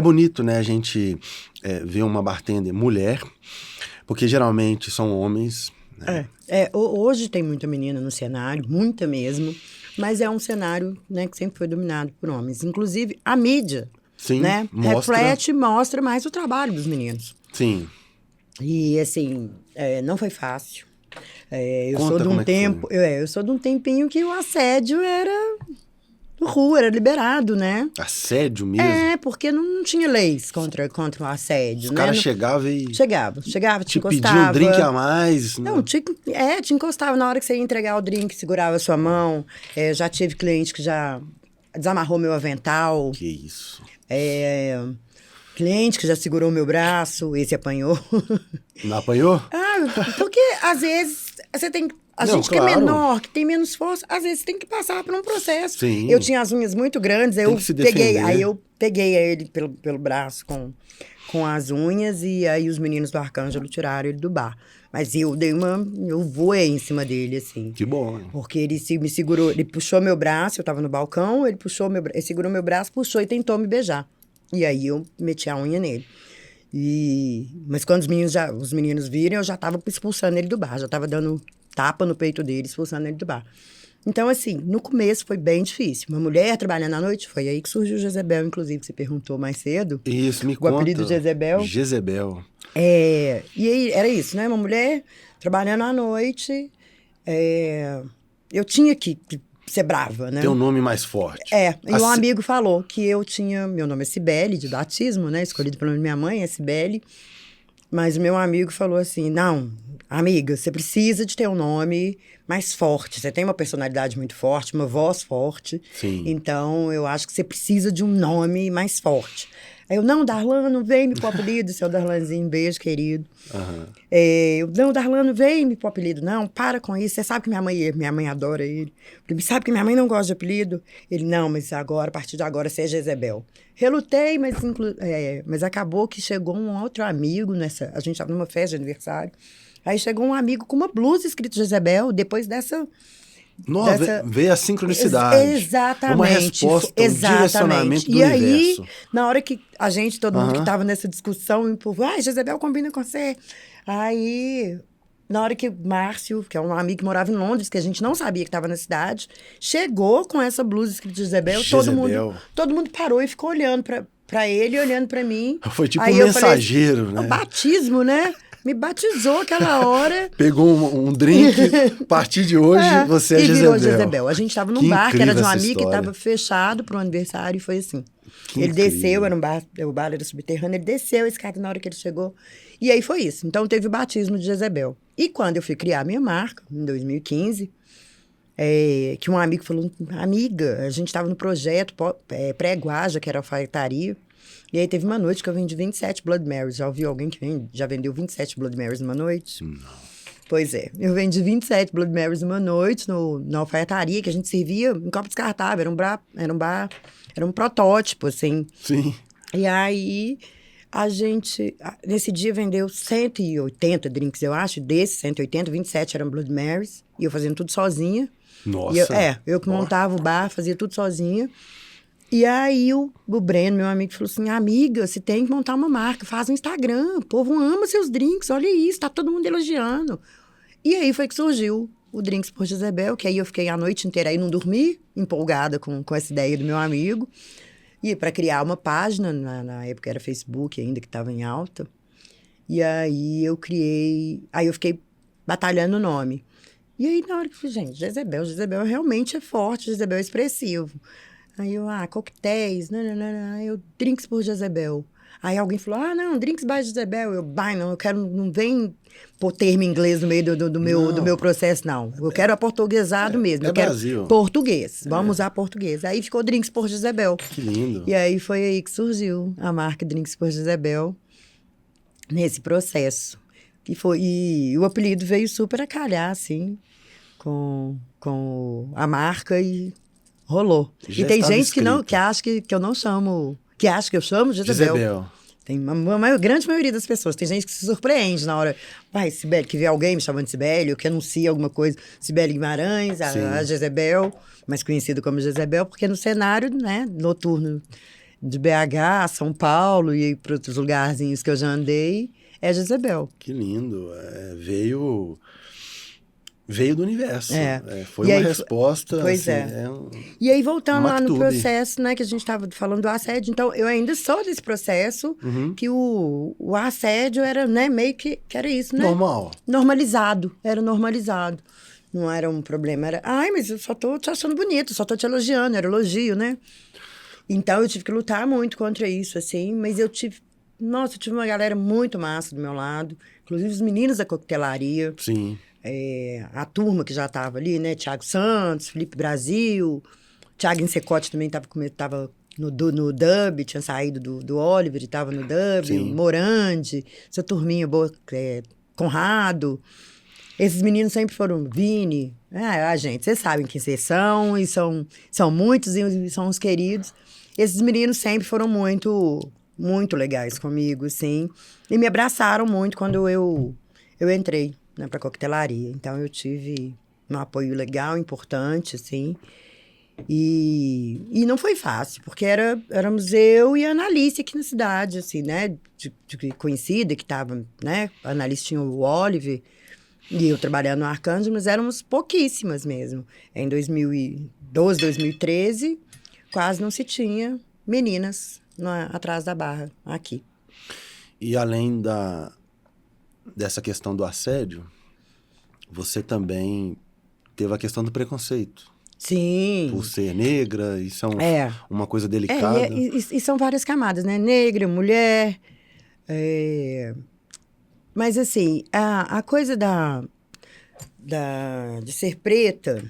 bonito, né, a gente ver uma bartender mulher, porque geralmente são homens. Né? Hoje tem muita menina no cenário, muita mesmo, mas é um cenário, né, que sempre foi dominado por homens. Inclusive, a mídia, Sim, né, reflete e mostra mais o trabalho dos meninos. Sim. E, assim, não foi fácil. Eu Conta sou de um tempinho que o assédio era rua, era liberado, né? Assédio mesmo? Porque não tinha leis contra o assédio, Os né? caras chegavam e... Chegava, te te encostava. pediam um drink a mais. Não, te encostava na hora que você ia entregar o drink, segurava a sua mão. Já tive cliente que já desamarrou meu avental. Que isso. Cliente que já segurou meu braço, esse apanhou. Não apanhou? Porque às vezes você tem... gente que é menor, que tem menos força, às vezes tem que passar por um processo. Sim. Eu tinha as unhas muito grandes, Tem que se defender. aí eu peguei ele pelo braço com as unhas e aí os meninos do Arcângelo tiraram ele do bar. Mas eu voei em cima dele, assim. Que bom. Hein? Porque ele me segurou, ele puxou meu braço, eu tava no balcão, ele segurou meu braço, puxou e tentou me beijar. E aí eu meti a unha nele. Mas quando os meninos viram, eu já tava expulsando ele do bar, já tava dando tapa no peito dele, expulsando ele do bar. Então, assim, no começo foi bem difícil. Uma mulher trabalhando à noite, foi aí que surgiu o Jezebel, inclusive, que você perguntou mais cedo. Isso, me conta. O apelido Jezebel. Jezebel. E aí, era isso, né? Uma mulher trabalhando à noite, eu tinha que ser brava, né? Tem um nome mais forte. E um amigo falou que eu tinha... Meu nome é Cibele, de batismo, né? Escolhido pelo nome da minha mãe, é Cibele. Mas o meu amigo falou assim, não, amiga, você precisa de ter um nome mais forte. Você tem uma personalidade muito forte, uma voz forte. Sim. Então, eu acho que você precisa de um nome mais forte. Aí eu, não, Darlan, não vem me pôr apelido, seu Darlanzinho, beijo, querido. Não, Darlan, não vem me pôr apelido, não, para com isso. Você sabe que minha mãe adora ele. Ele sabe que minha mãe não gosta de apelido. Ele, não, mas agora, a partir de agora, você é Jezebel. Relutei, mas acabou que chegou um outro amigo a gente estava numa festa de aniversário. Aí chegou um amigo com uma blusa escrito Jezebel, depois dessa... Veio a sincronicidade. Exatamente. Uma resposta, um direcionamento do universo. Aí, na hora que todo mundo que estava nessa discussão, empurrou, Jezebel combina com você. Aí, na hora que o Márcio, que é um amigo que morava em Londres, que a gente não sabia que estava na cidade, chegou com essa blusa escrita Jezebel, todo mundo parou e ficou olhando para ele, olhando para mim. Foi tipo um mensageiro, falei, né? Batismo, né? Me batizou aquela hora. Pegou um drink, a partir de hoje você é Jezebel. E virou Jezebel. A gente estava num bar que era de um amigo que história. estava fechado para o aniversário e foi assim. Que ele incrível. desceu, o bar era subterrâneo, ele desceu a escada na hora que ele chegou. E aí foi isso. Então teve o batismo de Jezebel. E quando eu fui criar a minha marca, em 2015, que um amigo falou, amiga, a gente estava no projeto pré-Guaja, que era a alfaiataria. E aí teve uma noite que eu vendi 27 Blood Marys. Já ouviu alguém que já vendeu 27 Blood Marys numa noite? Não. Pois é, eu vendi 27 Blood Marys numa noite na alfaiataria, que a gente servia em copo descartável. Era um protótipo, assim. Sim. E aí, a gente, nesse dia, vendeu 180 drinks, eu acho. Desses 180, 27 eram Blood Marys. E eu fazendo tudo sozinha. Nossa. Eu que montava o bar, fazia tudo sozinha. E aí, o Breno, meu amigo, falou assim, amiga, você tem que montar uma marca, faz um Instagram. O povo ama seus drinks, olha isso, tá todo mundo elogiando. E aí foi que surgiu o Drinks por Jezebel, que aí eu fiquei a noite inteira aí, não dormi, empolgada com essa ideia do meu amigo. E para criar uma página, na época era Facebook ainda, que estava em alta. E aí eu fiquei batalhando o nome. E aí na hora que eu falei, gente, Jezebel realmente é forte, Jezebel é expressivo. Aí eu, coquetéis, eu, Drinks por Jezebel. Aí alguém falou, não, Drinks by Jezebel. Não, eu quero, não vem pôr termo em inglês no meio do meu processo, não. Eu quero aportuguesado mesmo. Eu quero Brasil. Português. Vamos usar português. Aí ficou Drinks por Jezebel. Que lindo. E aí foi aí que surgiu a marca Drinks por Jezebel, nesse processo. E o apelido veio super a calhar, assim, com a marca e rolou. Já e tem estava gente escrito. que acha que eu não chamo... Que acha que eu chamo Jezebel. Tem uma grande maioria das pessoas. Tem gente que se surpreende na hora. Sibeli, que vê alguém me chamando de Sibeli, ou que anuncia alguma coisa. Sibeli Guimarães, a Jezebel, mais conhecida como Jezebel, porque no cenário, né, noturno de BH, São Paulo e para outros lugarzinhos que eu já andei, é Jezebel. Que lindo. Veio do universo. Foi E uma aí, resposta. Pois assim, E aí, voltando lá no Maktub. processo, né, que a gente estava falando do assédio, então, eu ainda sou desse processo, que o assédio era, né, meio que era isso, né? Normal. Era normalizado. Não era um problema, era, mas eu só tô te achando bonito, só tô te elogiando, era elogio, né? Então, eu tive que lutar muito contra isso, assim, mas eu tive uma galera muito massa do meu lado, inclusive os meninos da coquetelaria. Sim. A turma que já estava ali, né? Thiago Santos, Felipe Brasil, Thiago Insecote também estava no Dub, tinha saído do Oliver e estava no Dub, Sim. Morandi, essa turminha boa, Conrado. Esses meninos sempre foram Vini. Gente, vocês sabem quem vocês são, e são muitos e são os queridos. Esses meninos sempre foram muito, muito legais comigo, assim, e me abraçaram muito quando eu entrei, né, para coquetelaria. Então, eu tive um apoio legal, importante, assim. E não foi fácil, porque éramos eu e a Analice aqui na cidade, assim, né? De conhecida, que estava, né? A Analice tinha o Oliver e eu trabalhando no Arcanjo, mas éramos pouquíssimas mesmo. Em 2012, 2013, quase não se tinha meninas atrás da barra, aqui. E além dessa questão do assédio, você também teve a questão do preconceito. Sim. Por ser negra, isso é uma coisa delicada. E são várias camadas, né? Negra, mulher. Mas, assim, a coisa de ser preta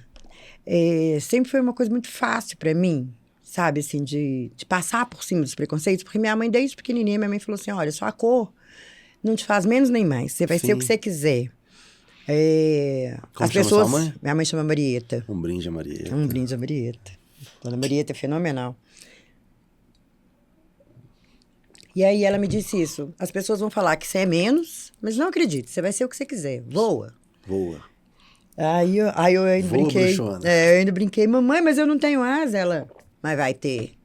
sempre foi uma coisa muito fácil para mim, sabe? Assim, de passar por cima dos preconceitos. Porque minha mãe, desde pequenininha, minha mãe falou assim, olha, sua cor não te faz menos nem mais. Você vai ser o que você quiser. Como as chama pessoas. sua mãe? Minha mãe chama Marieta. Um brinde a Marieta. Um brinde a Marieta. Dona Marieta é fenomenal. E aí ela me disse isso. As pessoas vão falar que você é menos, mas não acredite, você vai ser o que você quiser. Voa. Voa. Aí eu ainda Voa, brinquei. bruxona. Eu ainda brinquei, mamãe, mas eu não tenho asa. Ela, mas vai ter.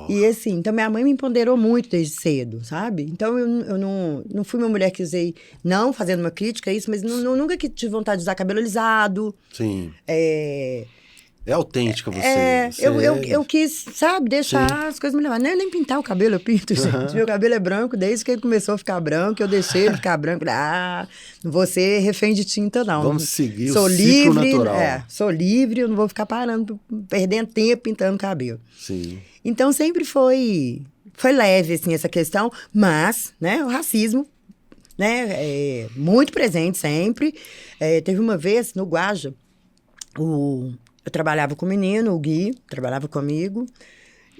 E assim, então minha mãe me empoderou muito desde cedo, sabe? Então eu não fui uma mulher que usei, não fazendo uma crítica a isso, mas nunca que tive vontade de usar cabelo alisado. Sim. É autêntica você. Eu quis, sabe, deixar as coisas me levar. Nem pintar o cabelo eu pinto, gente. Meu cabelo é branco, desde que ele começou a ficar branco, eu deixei ele ficar branco. Não vou ser refém de tinta, não. Vamos seguir o ciclo natural. Sou livre, eu não vou ficar perdendo tempo pintando cabelo. Sim. Então, sempre foi leve, assim, essa questão, mas, né, o racismo, né, muito presente sempre. Teve uma vez, no Guaja, eu trabalhava com o menino, o Gui, trabalhava comigo,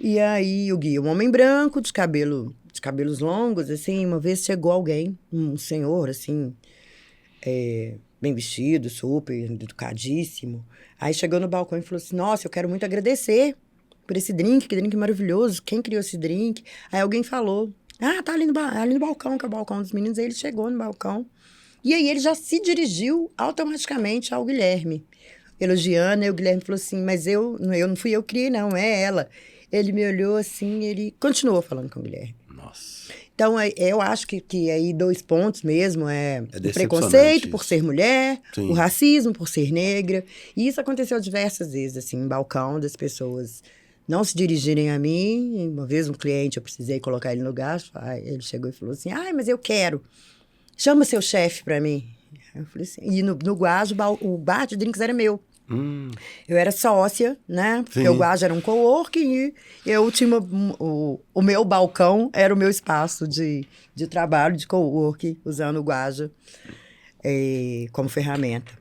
E aí o guia, um homem branco, de cabelos longos, assim, uma vez chegou alguém, um senhor, assim, bem vestido, super educadíssimo. Aí chegou no balcão e falou assim, nossa, eu quero muito agradecer por esse drink, que drink maravilhoso, quem criou esse drink? Aí alguém falou, tá ali no balcão, que é o balcão dos meninos. Aí ele chegou no balcão, e aí ele já se dirigiu automaticamente ao Guilherme, elogiando. Aí o Guilherme falou assim, mas não fui eu que criei, não, é ela. Ele me olhou assim, ele continuou falando com o Guilherme. Nossa. Então, eu acho que aí 2 pontos mesmo é o isso. preconceito por ser mulher, Sim. o racismo por ser negra. E isso aconteceu diversas vezes, assim, em balcão, das pessoas não se dirigirem a mim. Uma vez um cliente, eu precisei colocar ele no lugar, ele chegou e falou assim, mas eu quero, chama seu chefe pra mim. Eu falei assim, e no Guajo, o bar de drinks era meu. Eu era sócia, né? Porque o Guajo era um coworking e eu tinha o meu balcão, era o meu espaço de trabalho, de coworking, usando o Guajo como ferramenta.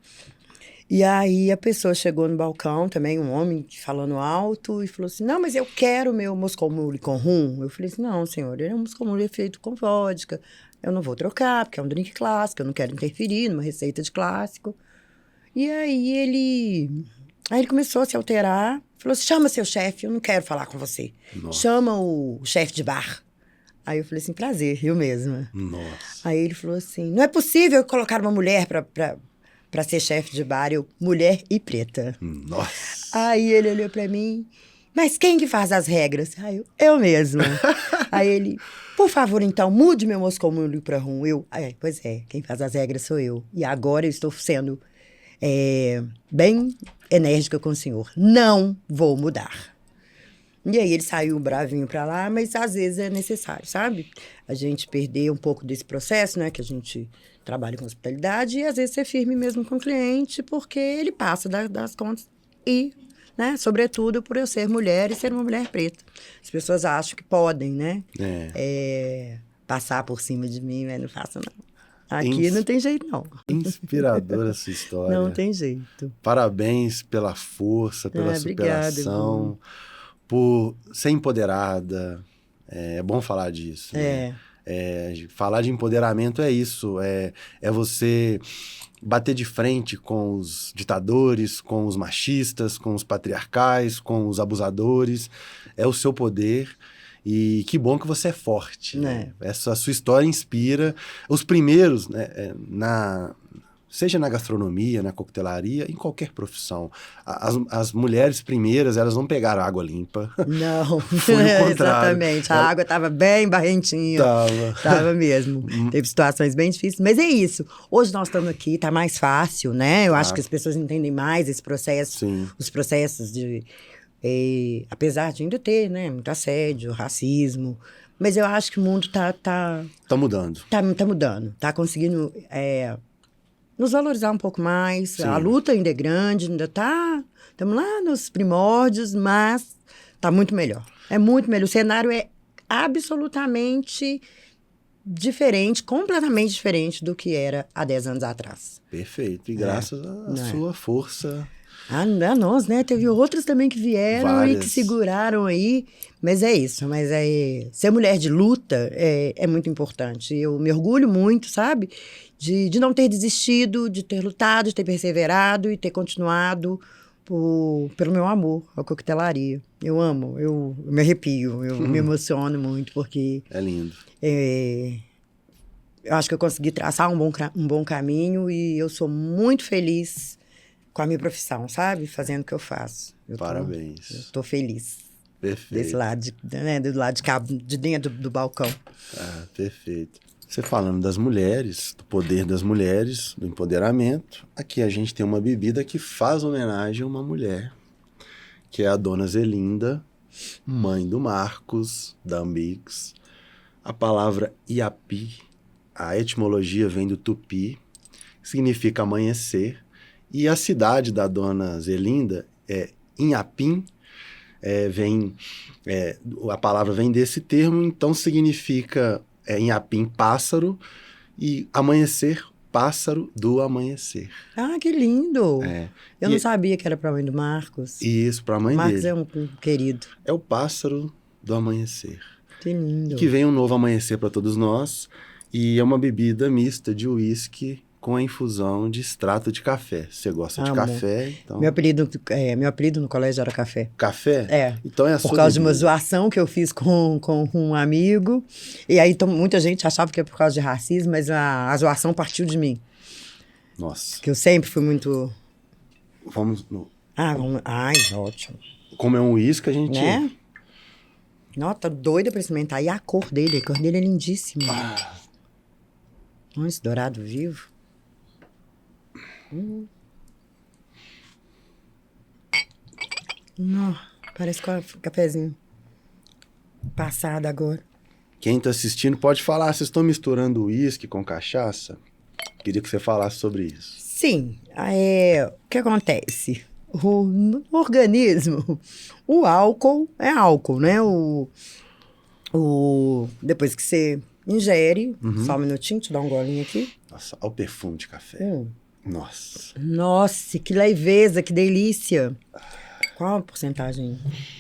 E aí a pessoa chegou no balcão também, um homem falando alto, e falou assim, não, mas eu quero o meu Moscow Mule com rum. Eu falei assim, não, senhor, ele é um Moscow Mule feito com vodka. Eu não vou trocar, porque é um drink clássico, eu não quero interferir numa receita de clássico. E aí ele começou a se alterar, falou assim, chama seu chefe, eu não quero falar com você. Nossa. Chama o chefe de bar. Aí eu falei assim, prazer, eu mesma. Nossa. Aí ele falou assim, não é possível colocar uma mulher pra ser chefe de bar, mulher e preta. Nossa. Aí ele olhou pra mim, mas quem que faz as regras? Aí eu mesma. Aí ele, por favor, então, mude meu Moscow Mule pra rum. Pois é, quem faz as regras sou eu. E agora eu estou sendo bem enérgica com o senhor. Não vou mudar. E aí ele saiu bravinho pra lá, mas às vezes é necessário, sabe? A gente perder um pouco desse processo, né? Que a gente trabalha com hospitalidade e às vezes ser firme mesmo com o cliente, porque ele passa das contas e, né? Sobretudo por eu ser mulher e ser uma mulher preta. As pessoas acham que podem, né? Passar por cima de mim, mas não faço não. Aqui não tem jeito, não. Inspiradora essa história. Não tem jeito. Parabéns pela força, pela superação, obrigada, por ser empoderada. É bom falar disso. Né? Falar de empoderamento é isso. É você bater de frente com os ditadores, com os machistas, com os patriarcais, com os abusadores. É o seu poder. E que bom que você é forte. Né? Essa sua história inspira os primeiros, né, seja na gastronomia, na coquetelaria, em qualquer profissão. As mulheres primeiras, elas não pegaram água limpa. Não, foi o contrário. Exatamente. A água estava bem barrentinha. Tava mesmo. Teve situações bem difíceis. Mas é isso. Hoje nós estamos aqui, tá mais fácil, né? Eu acho que as pessoas entendem mais esse processo. Sim. Os processos de... apesar de ainda ter, né, muito assédio, racismo, mas eu acho que o mundo tá mudando. Tá mudando, tá conseguindo nos valorizar um pouco mais. Sim. A luta ainda é grande, estamos lá nos primórdios, mas tá muito melhor. É muito melhor. O cenário é absolutamente diferente, completamente diferente do que era há 10 anos atrás. Perfeito. E graças à sua força... nós, né? Teve outros também que vieram Várias. E que seguraram aí. Mas é isso. Mas ser mulher de luta é muito importante. Eu me orgulho muito, sabe? De não ter desistido, de ter lutado, de ter perseverado e ter continuado pelo meu amor à coquetelaria. Eu amo, eu me arrepio, eu me emociono muito, porque... É lindo. Eu acho que eu consegui traçar um bom caminho e eu sou muito feliz com a minha profissão, sabe? Fazendo o que eu faço. Parabéns. Eu tô feliz. Perfeito. Desse lado, do lado de cá, de dentro do balcão. Perfeito. Você falando das mulheres, do poder das mulheres, do empoderamento, aqui a gente tem uma bebida que faz homenagem a uma mulher, que é a Dona Zelinda, mãe do Marcos, da Ambix. A palavra Iapi, a etimologia vem do tupi, significa amanhecer, e a cidade da Dona Zelinda é Inhapim, a palavra vem desse termo, então significa Inhapim pássaro e amanhecer Pássaro do Amanhecer. Ah, que lindo! Eu não E- sabia que era pra mãe do Marcos. Isso, para a mãe Marcos dele. é um querido. É o Pássaro do Amanhecer. Que lindo. Que vem um novo amanhecer para todos nós. E é uma bebida mista de uísque com a infusão de extrato de café. Você gosta de Amo. café, então... Meu apelido no colégio era café. Café? É. Então é a Por sua causa de uma bebida. zoação que eu fiz com um amigo. E aí muita gente achava que é por causa de racismo, mas a zoação partiu de mim. Nossa. Que eu sempre fui muito... Vamos... Ai, ótimo. Como é um uísque, a gente... Né? Nossa, tô doida pra experimentar. E a cor dele é lindíssima. Olha esse dourado vivo. Não, parece cafezinho. Passado agora. Quem tá assistindo pode falar, vocês estão misturando uísque com cachaça? Queria que você falasse sobre isso. Sim, o que acontece? No organismo, o álcool é álcool, né? Depois que você ingere, só um minutinho, te dá um golinho aqui. Nossa, olha o perfume de café. Nossa. Nossa, que leveza, que delícia. Qual a porcentagem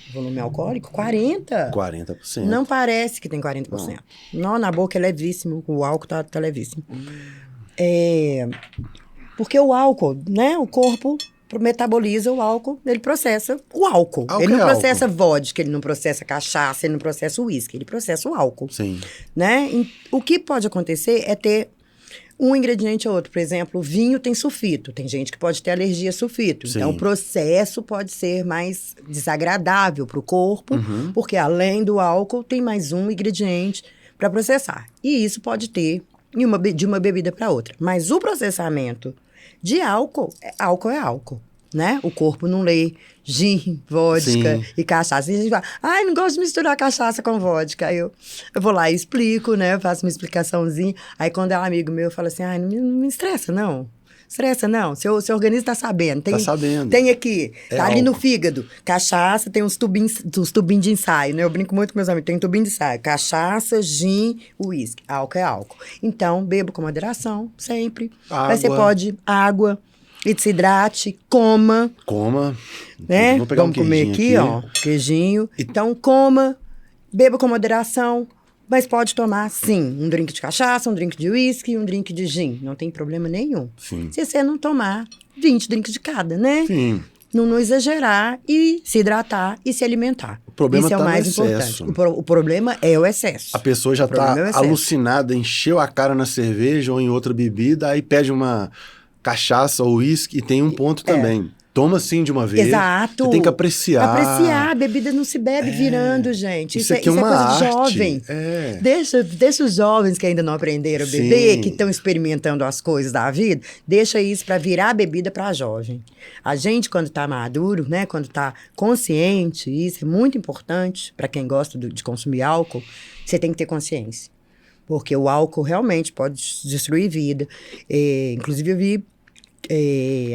de volume alcoólico? 40%. 40%. Não parece que tem 40%. Não, na boca é levíssimo, o álcool tá levíssimo. Porque o álcool, né? O corpo metaboliza o álcool, ele processa o álcool. Álcool Ele não é processa álcool. vodka, ele não processa cachaça, ele não processa uísque, ele processa o álcool. Sim. Né? O que pode acontecer é ter um ingrediente ou outro. Por exemplo, o vinho tem sulfito. Tem gente que pode ter alergia a sulfito. Sim. Então, o processo pode ser mais desagradável para o corpo, porque além do álcool, tem mais um ingrediente para processar. E isso pode ter de uma bebida para outra. Mas o processamento de álcool é álcool, né? O corpo não lê gin, vodka Sim. e cachaça. E a gente fala, ai, não gosto de misturar cachaça com vodka. Aí eu vou lá e explico, né? Faço uma explicaçãozinha. Aí quando é um amigo meu, fala assim, ai, não me estressa, não. Estressa, não. Seu organismo tá sabendo. Tá sabendo. Tem aqui, É tá ali no álcool. fígado. Cachaça, tem uns tubinhos de ensaio, né? Eu brinco muito com meus amigos. Tem tubinho de ensaio. Cachaça, gin, uísque. Álcool é álcool. Então, beba com moderação, sempre. Água. Mas você pode, água, e se hidrate, coma, Coma. né? Vou pegar Vamos um comer queijinho aqui, ó, queijinho. Então, coma, beba com moderação, mas pode tomar, sim, um drink de cachaça, um drink de uísque e um drink de gin. Não tem problema nenhum. Sim. Se você não tomar 20 drinks de cada, né? Sim. Não exagerar e se hidratar e se alimentar. O problema Isso é o tá no mais excesso. importante. O problema é o excesso. A pessoa já problema tá é o excesso. alucinada, encheu a cara na cerveja ou em outra bebida, aí pede uma cachaça ou uísque e tem um ponto também. Toma sim de uma vez. Exato. Você tem que apreciar. Apreciar. A bebida não se bebe virando, gente. Isso aqui é isso uma coisa de arte. jovem. É. Deixa os jovens que ainda não aprenderam a beber, Sim. que estão experimentando as coisas da vida, deixa isso para virar a bebida para jovem. A gente, quando está maduro, né, quando está consciente, isso é muito importante para quem gosta de consumir álcool, você tem que ter consciência. Porque o álcool realmente pode destruir vida. Inclusive, eu vi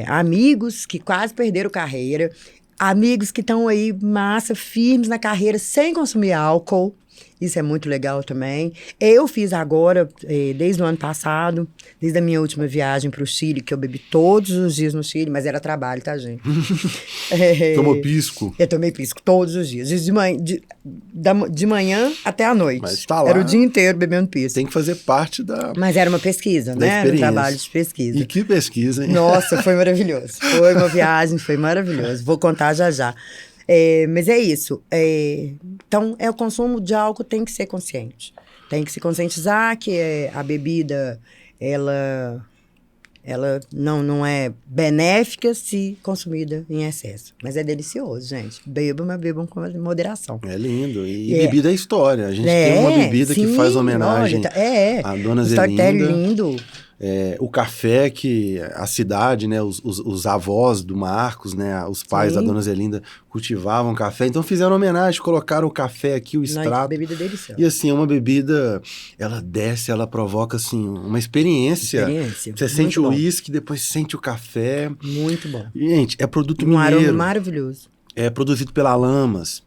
amigos que quase perderam carreira, amigos que estão aí massa, firmes na carreira, sem consumir álcool. Isso é muito legal também. Eu fiz agora, desde o ano passado, desde a minha última viagem para o Chile, que eu bebi todos os dias no Chile, mas era trabalho, tá, gente? Tomou pisco. Eu tomei pisco todos os dias, de manhã até a noite. Mas tá lá. Era o dia inteiro bebendo pisco. Tem que fazer parte da Mas era uma pesquisa, né? Era um experiência. trabalho de pesquisa. E que pesquisa, hein? Nossa, foi maravilhoso. Foi uma viagem, foi maravilhoso. Vou contar já já. Mas é isso. Então, o consumo de álcool tem que ser consciente. Tem que se conscientizar que a bebida, ela não é benéfica se consumida em excesso. Mas é delicioso, gente. Bebam, mas bebam com moderação. É lindo. E bebida é história. A gente tem uma bebida que sim, faz homenagem olha, à Dona Zelinda. Zelinda. Lindo. O café que a cidade, né, os avós do Marcos, né, os pais Sim. da Dona Zelinda cultivavam café, então fizeram homenagem, colocaram o café aqui, o Nossa, extrato. bebida deliciosa. E assim, é uma bebida, ela desce, ela provoca assim, uma experiência. Você sente o uísque, depois sente o café. Muito bom. Gente, é produto Um aroma mineiro. maravilhoso. É produzido pela Lamas.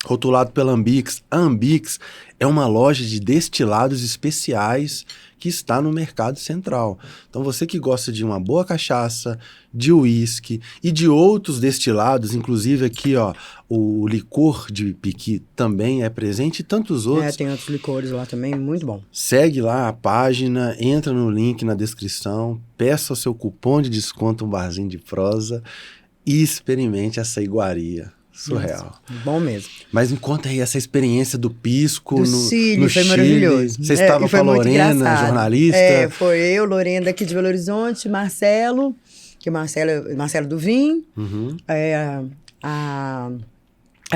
rotulado pela Ambix. A Ambix é uma loja de destilados especiais que está no Mercado Central. Então você que gosta de uma boa cachaça, de uísque e de outros destilados, inclusive aqui, ó, o licor de piqui também é presente e tantos outros. Tem outros licores lá também, muito bom. Segue lá a página, entra no link na descrição, peça o seu cupom de desconto, um barzinho de prosa e experimente essa iguaria. Surreal. Bom mesmo. Mas me conta aí essa experiência do pisco no Chile, no foi Chile. maravilhoso. Você estava com a Lorena, jornalista? Foi eu, Lorena daqui de Belo Horizonte, Marcelo, que é Marcelo do Vinho, a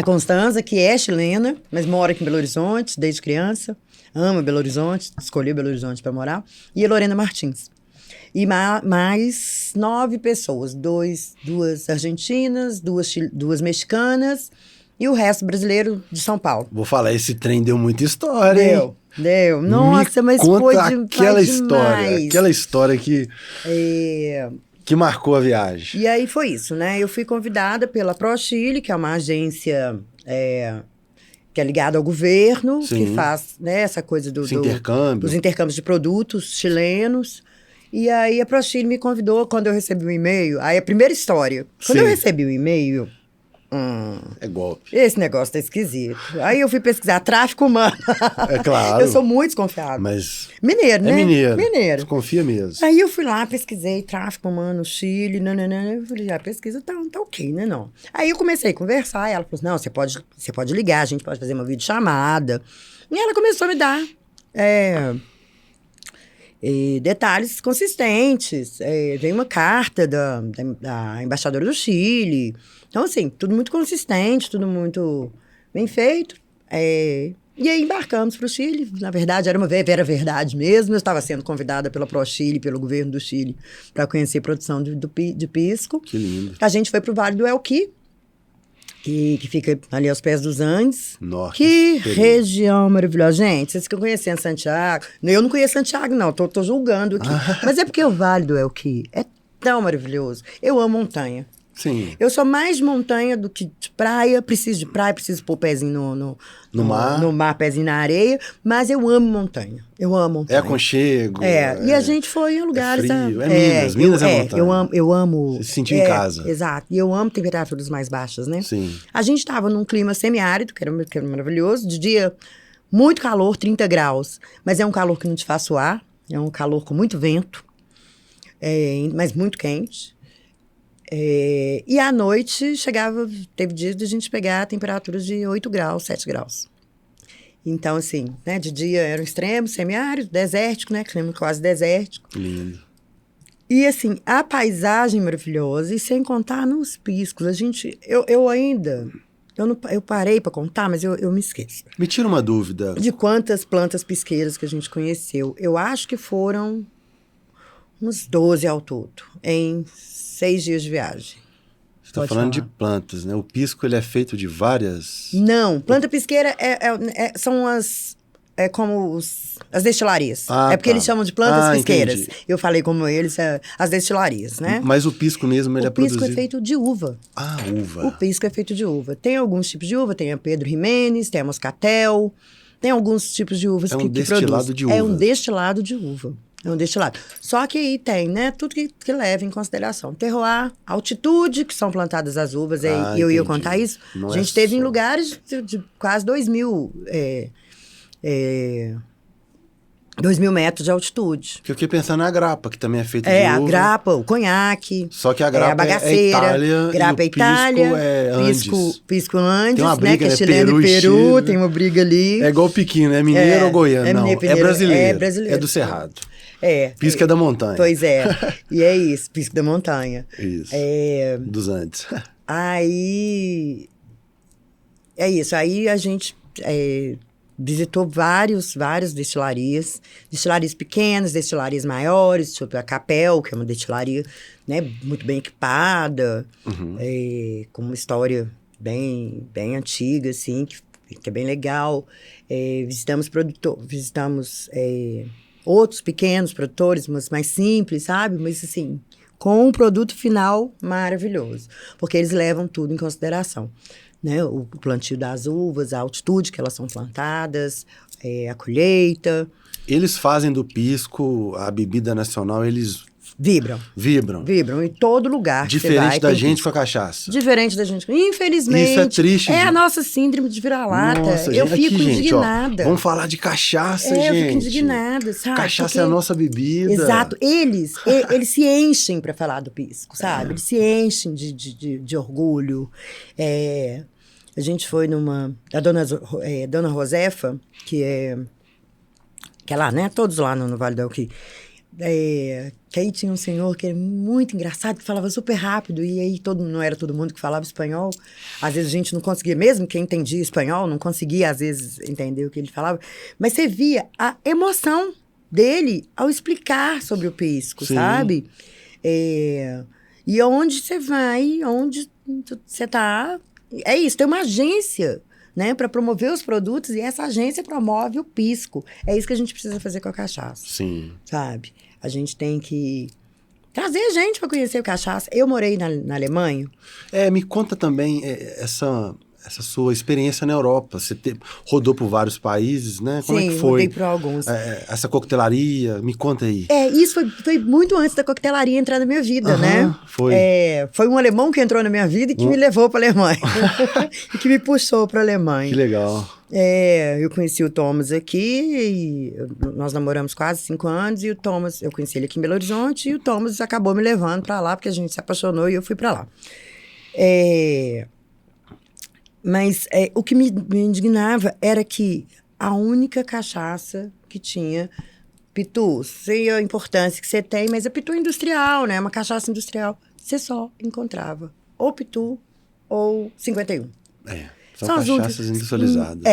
Constanza, que é chilena, mas mora aqui em Belo Horizonte desde criança, ama Belo Horizonte, escolheu Belo Horizonte para morar, e a Lorena Martins. E mais 9 pessoas, duas argentinas, duas mexicanas e o resto brasileiro de São Paulo. Vou falar, esse trem deu muita história, hein? Deu. Nossa, mas foi aquela história, demais. aquela história que marcou a viagem. E aí foi isso, né? Eu fui convidada pela ProChile, que é uma agência que é ligada ao governo, Sim. que faz, né, essa coisa dos intercâmbios de produtos chilenos. E aí a ProChile me convidou quando eu recebi o e-mail. Aí a primeira história. Quando Sim. eu recebi o e-mail... É golpe. Esse negócio tá esquisito. Aí eu fui pesquisar tráfico humano. É claro. Eu sou muito desconfiada. Mas Mineiro, né? é mineiro. Mineiro. Desconfia mesmo. Aí eu fui lá, pesquisei tráfico humano, Chile, nananã. Eu falei, pesquisa, tá ok, né, não? Aí eu comecei a conversar, e ela falou assim, não, você pode ligar, a gente pode fazer uma videochamada. E ela começou a me dar detalhes consistentes. Veio uma carta da embaixadora do Chile. Então, assim, tudo muito consistente, tudo muito bem feito. E aí embarcamos para o Chile. Na verdade, era verdade mesmo. Eu estava sendo convidada pela ProChile, pelo governo do Chile, para conhecer a produção de pisco. Que lindo. A gente foi para o Vale do Elqui, que fica ali aos pés dos Andes. Nossa, que região maravilhosa. Gente, vocês ficam conhecendo Santiago. Eu não conheço Santiago, não. Tô julgando aqui. Mas é porque o Vale do Elqui é tão maravilhoso. Eu amo montanha. Sim. Eu sou mais de montanha do que de praia. Preciso de praia, preciso pôr o pezinho no mar. No mar, pezinho na areia. Mas eu amo montanha. Eu amo montanha. É aconchego. E a gente foi em lugares... É frio. Minas é montanha. Eu amo... Você se sentiu em casa. Exato. E eu amo temperaturas mais baixas, né? Sim. A gente estava num clima semiárido, que era maravilhoso. De dia, muito calor, 30 graus. Mas é um calor que não te faz suar. É um calor com muito vento. Mas muito quente. E à noite teve dias de a gente pegar temperaturas de 8 graus, 7 graus. Então, assim, né, de dia era um extremo, semiárido, desértico, né, clima quase desértico. Lindo. E, assim, a paisagem maravilhosa, e sem contar nos piscos, eu parei para contar, mas eu me esqueço. Me tira uma dúvida. De quantas plantas pisqueiras que a gente conheceu. Eu acho que foram uns 12 ao todo, em 6 dias de viagem. Você está falando de plantas, né? O pisco, ele é feito de várias... Não, planta pisqueira são como as destilarias. Porque eles chamam de plantas pisqueiras. Entendi. Eu falei como eles, as destilarias, né? Mas o pisco mesmo, ele é produzido... O pisco é feito de uva. Uva. O pisco é feito de uva. Tem alguns tipos de uva, tem a Pedro Ximénez, tem a Moscatel, tem alguns tipos de uvas que produzem. De uva. É um destilado de uva. É um destilado. Só que aí tem, né, tudo que leva em consideração. Terroir, altitude, que são plantadas as uvas, e eu ia contar isso. Não a gente teve em lugares de quase 2.000 metros de altitude. Porque eu fiquei pensando na grapa, que também é feita de uva. A grapa, o conhaque. Só que a grapa a bagaceira, Itália, grapa e o Itália, pisco é Andes. Pisco Andes, tem uma briga, né, que é chileno e Peru, tem uma briga ali. É igual o piquinho, né? Mineiro ou goiano? Não, mineiro, é brasileiro. É brasileiro. É do Cerrado. Pisco é da montanha. Pois é. E é isso, pisco da montanha. Isso. Dos Andes. Aí... É isso. Aí a gente visitou várias destilarias. Destilarias pequenas, destilarias maiores, tipo a Capel, que é uma destilaria, né, muito bem equipada, com uma história bem antiga, assim, que é bem legal. Visitamos outros pequenos produtores, mas mais simples, sabe? Mas, assim, com um produto final maravilhoso. Porque eles levam tudo em consideração. né? O plantio das uvas, a altitude que elas são plantadas, a colheita. Eles fazem do pisco a bebida nacional, eles Vibram. Vibram em todo lugar que você vai. Diferente da gente com a cachaça. Diferente da gente. Infelizmente. Isso é triste. É a nossa síndrome de vira-lata. Nossa, eu gente, fico aqui, indignada. Gente, ó, vamos falar de cachaça, gente. Eu fico indignada, sabe? Cachaça é a nossa bebida. Exato. Eles se enchem para falar do pisco, sabe? Eles se enchem de orgulho. A gente foi numa... A Dona Josefa, que é lá, né? Todos lá no Vale do Elqui. Que aí tinha um senhor que era muito engraçado, que falava super rápido, e aí não era todo mundo que falava espanhol. Às vezes a gente não conseguia, mesmo quem entendia espanhol, não conseguia, às vezes, entender o que ele falava. Mas você via a emoção dele ao explicar sobre o pisco, Sim. sabe? E onde você vai, onde você está... É isso, tem uma agência, né, para promover os produtos, e essa agência promove o pisco. É isso que a gente precisa fazer com a cachaça. Sim. Sabe? A gente tem que trazer gente para conhecer a cachaça. Eu morei na Alemanha. Me conta também essa sua experiência na Europa. Você rodou por vários países, né? Como é que foi? Sim, rodei por alguns. Essa coquetelaria, me conta aí. Isso foi muito antes da coquetelaria entrar na minha vida, né? Foi. Foi um alemão que entrou na minha vida e que me levou para a Alemanha. E que me puxou para a Alemanha. Que legal. Eu conheci o Thomas aqui, nós namoramos quase 5 anos, e o Thomas, eu conheci ele aqui em Belo Horizonte, e o Thomas acabou me levando para lá, porque a gente se apaixonou e eu fui para lá. Mas o que me indignava era que a única cachaça que tinha pitu, sei a importância que você tem, mas é pitu industrial, né? Uma cachaça industrial. Você só encontrava ou pitu ou 51. São cachaças industrializadas.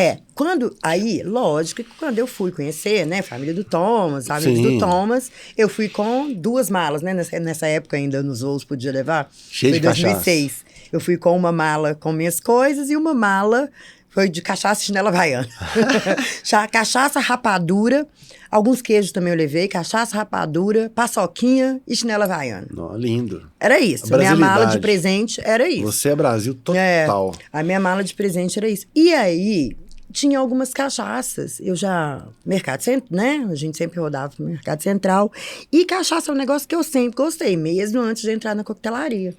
Lógico que quando eu fui conhecer, né, família do Thomas, amigos do Thomas, eu fui com 2 malas, né? Nessa época ainda nos voos podia levar. Cheio de cachaça. Foi 2006. Eu fui com uma mala com minhas coisas e uma mala foi de cachaça e chinela havaiana. Cachaça, rapadura, alguns queijos também eu levei, cachaça, rapadura, paçoquinha e chinela havaiana. Lindo. Era isso. A minha mala de presente era isso. Você é Brasil total. A minha mala de presente era isso. E aí, tinha algumas cachaças. Mercado Central, né? A gente sempre rodava no Mercado Central. E cachaça é um negócio que eu sempre gostei, mesmo antes de entrar na coquetelaria.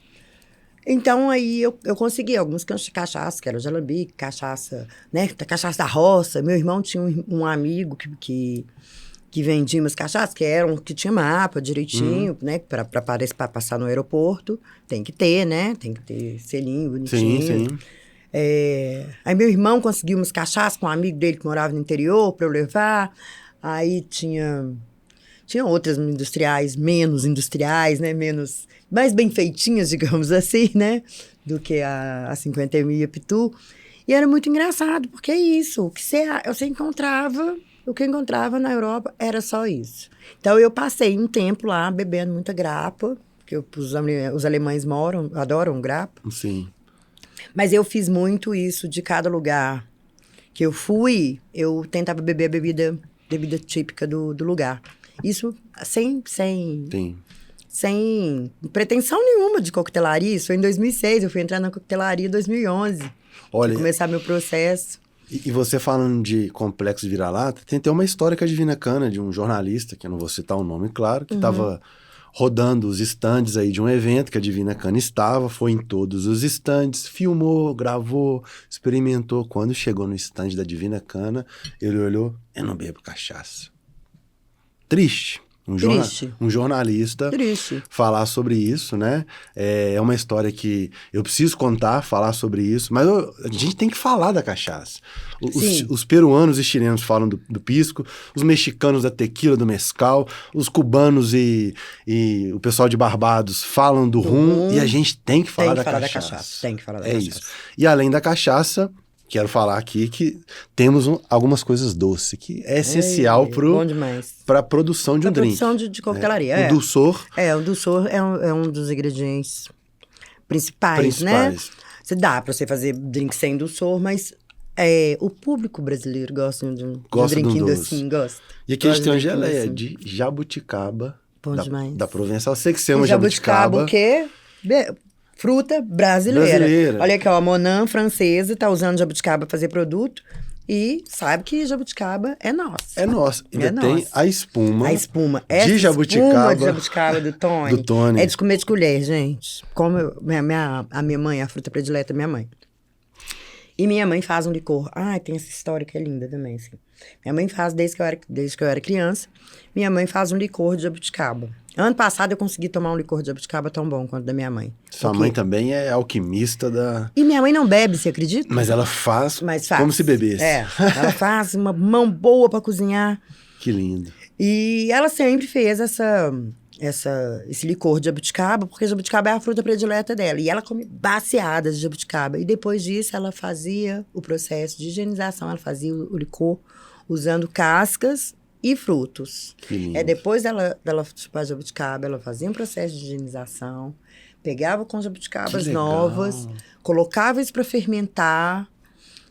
Então, aí, eu consegui algumas cachaças, que era o Jalambique, cachaça, né? Cachaça da roça. Meu irmão tinha um amigo que vendia umas cachaças, que tinha mapa direitinho, né? Para passar no aeroporto. Tem que ter, né? Tem que ter selinho bonitinho. Sim. Aí meu irmão conseguiu umas cachaças com um amigo dele que morava no interior para eu levar. Aí tinha outras industriais, menos industriais, né? Mais bem feitinhas, digamos assim, né? Do que a 51 e a Pitu. E era muito engraçado, porque é isso. O que eu encontrava na Europa era só isso. Então, eu passei um tempo lá bebendo muita grappa, porque os alemães adoram grappa. Sim. Mas eu fiz muito isso de cada lugar que eu fui, eu tentava beber a bebida típica do lugar. Isso sem pretensão nenhuma de coquetelaria. Isso foi em 2006, eu fui entrar na coquetelaria em 2011. Olha, começar meu processo. E você falando de complexo de vira-lata, tem até uma história com a Divina Cana, de um jornalista, que eu não vou citar o nome, claro, que estava rodando os estandes aí de um evento que a Divina Cana estava, foi em todos os estandes, filmou, gravou, experimentou. Quando chegou no estande da Divina Cana, ele olhou, eu não bebo cachaça. Triste. Um jornalista falar sobre isso, né? É uma história que eu preciso falar sobre isso, mas a gente tem que falar da cachaça. Os peruanos e chilenos falam do pisco, os mexicanos da tequila, do mezcal, os cubanos e o pessoal de Barbados falam do rum, e a gente tem que falar da cachaça. Tem que falar da cachaça. Isso. E além da cachaça, quero falar aqui que temos algumas coisas doces, que é essencial para a produção de um drink. Produção de coquetelaria, O dulçor. O dulçor é um dos ingredientes principais, né? Você dá para você fazer drink sem dulçor, mas o público brasileiro gosta de um drinquinho docinho, gosta. E aqui a gente tem uma geleia de jabuticaba, Bom demais. da Provençal. Eu sei que você ama jabuticaba. O quê? fruta brasileira. Olha aqui, ó, a Monan francesa tá usando jabuticaba para fazer produto e sabe que jabuticaba é nossa. É nossa. Ainda tem nossa. a espuma. A espuma. De jabuticaba. Espuma de jabuticaba do Tony. Do Tony. É de comer de colher, gente. Como a minha mãe, a fruta predileta da minha mãe. E minha mãe faz um licor. Ah, tem essa história que é linda também, assim. Minha mãe faz desde que eu era criança. Minha mãe faz um licor de jabuticaba. Ano passado eu consegui tomar um licor de jabuticaba tão bom quanto da minha mãe. Sua mãe também é alquimista da... E minha mãe não bebe, você acredita? Mas ela faz como se bebesse. Ela faz uma mão boa pra cozinhar. Que lindo. E ela sempre fez esse licor de jabuticaba, porque jabuticaba é a fruta predileta dela. E ela come baciadas de jabuticaba. E depois disso, ela fazia o processo de higienização. Ela fazia o licor usando cascas e frutos. Que lindo. Depois dela chupar jabuticaba, ela fazia um processo de higienização, pegava com jabuticabas novas, colocava isso para fermentar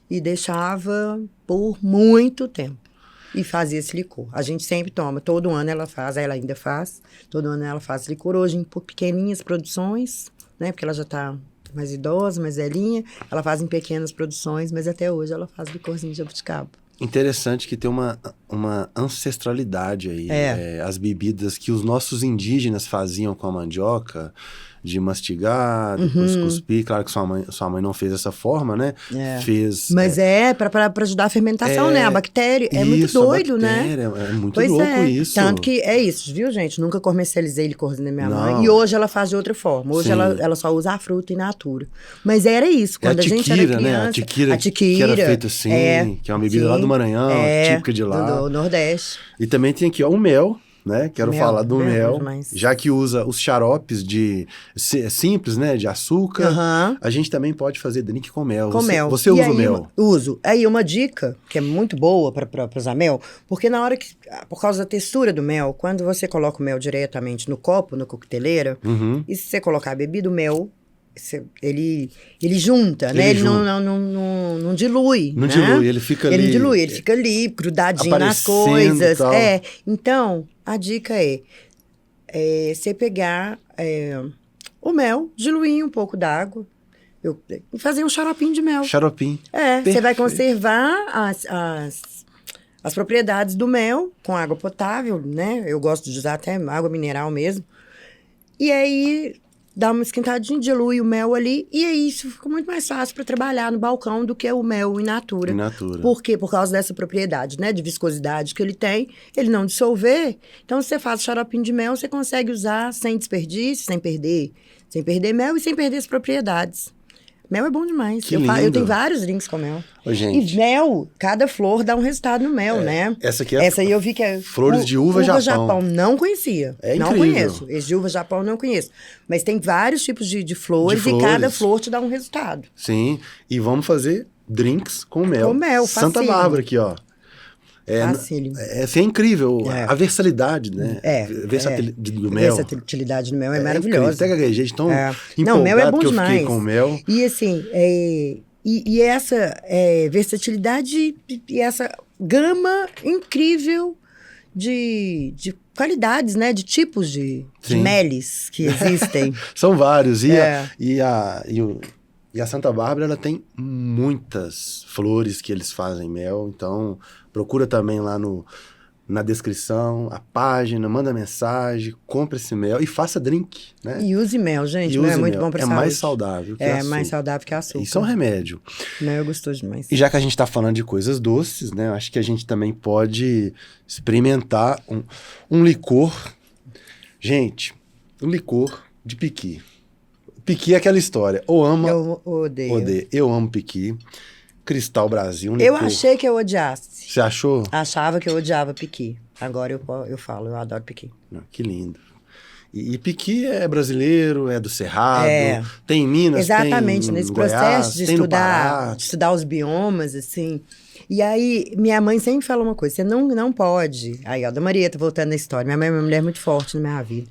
e deixava por muito tempo. E fazia esse licor. A gente sempre toma. Todo ano ela faz, ela ainda faz. Todo ano ela faz licor. Hoje, em pequeninhas produções, né? Porque ela já tá mais idosa, mais velhinha. Ela faz em pequenas produções, mas até hoje ela faz licorzinho de jabuticaba. Interessante que tem uma ancestralidade aí. As bebidas que os nossos indígenas faziam com a mandioca, de mastigar, depois cuspir. Claro que sua mãe não fez dessa forma, né? Fez... Mas para ajudar a fermentação, né? A bactéria. É muito doido, né? É muito louco isso. Tanto que é isso, viu, gente? Nunca comercializei licorzinho da minha mãe. E hoje ela faz de outra forma. Hoje ela só usa a fruta in natura. Mas era isso. Quando a gente era criança... Né? A tiquira, que era feita assim, que é uma bebida lá do Maranhão, típica de lá. Do Nordeste. E também tem aqui, ó, o mel. Né? Quero falar do mel, demais. Já que usa os xaropes simples, né? De açúcar. A gente também pode fazer drink com mel. Você usa o mel? Uso. Aí uma dica, que é muito boa para usar mel, porque por causa da textura do mel, quando você coloca o mel diretamente no copo, na coqueteleira, e se você colocar a bebida, o mel... Ele junta, né? Ele não dilui. Não dilui, ele fica ali. Ele dilui, ele fica ali, grudadinho nas coisas. Então, a dica é você pegar o mel, diluir um pouco d'água e fazer um xaropinho de mel. Xaropinho. Você vai conservar as propriedades do mel com água potável, né? Eu gosto de usar até água mineral mesmo. E aí... dá uma esquentadinha, dilui o mel ali, e aí isso fica muito mais fácil para trabalhar no balcão do que o mel in natura. Por quê? Por causa dessa propriedade, né, de viscosidade que ele tem, ele não dissolver. Então, se você faz xaropinho de mel, você consegue usar sem desperdício, sem perder mel e sem perder as propriedades. Mel é bom demais. Eu tenho vários drinks com mel. Ô, gente. E mel, cada flor dá um resultado no mel, né? Essa aí eu vi que é... Flores de uva Japão. Não conhecia. Não incrível. Conheço. Esse de uva Japão não conheço. Mas tem vários tipos de flores e cada flor te dá um resultado. Sim. E vamos fazer drinks com mel. Com mel, Santa Bárbara aqui, ó. É incrível a versatilidade, né? Versatilidade do mel. A versatilidade do mel é maravilhosa. Até gaguejei, tão Não, mel é bom que eu demais. fiquei com mel. E assim, e essa versatilidade e essa gama incrível de qualidades, né? De tipos de meles que existem. São vários. E a Santa Bárbara, ela tem muitas flores que eles fazem mel, então procura também lá na descrição, a página, manda mensagem, compra esse mel e faça drink, né? E use mel, gente, mel é muito bom pra saúde. É mais saudável que açúcar. É mais saudável que açúcar. Isso é um remédio. Mel é gostoso demais. E já que a gente tá falando de coisas doces, né? Eu acho que a gente também pode experimentar um licor. Gente, um licor de piqui. Piqui é aquela história. Eu odeio. Eu amo piqui. Cristal Brasil. Eu achei que eu odiasse. Você achou? Achava que eu odiava piqui. Agora eu falo, eu adoro piqui. Que lindo. E piqui é brasileiro, é do Cerrado, tem em Minas, exatamente, tem nesse Goiás, processo de tem estudar os biomas, assim. E aí, minha mãe sempre fala uma coisa, você não pode... Aí, ó, da Maria tá voltando na história. Minha mãe é uma mulher muito forte na minha vida.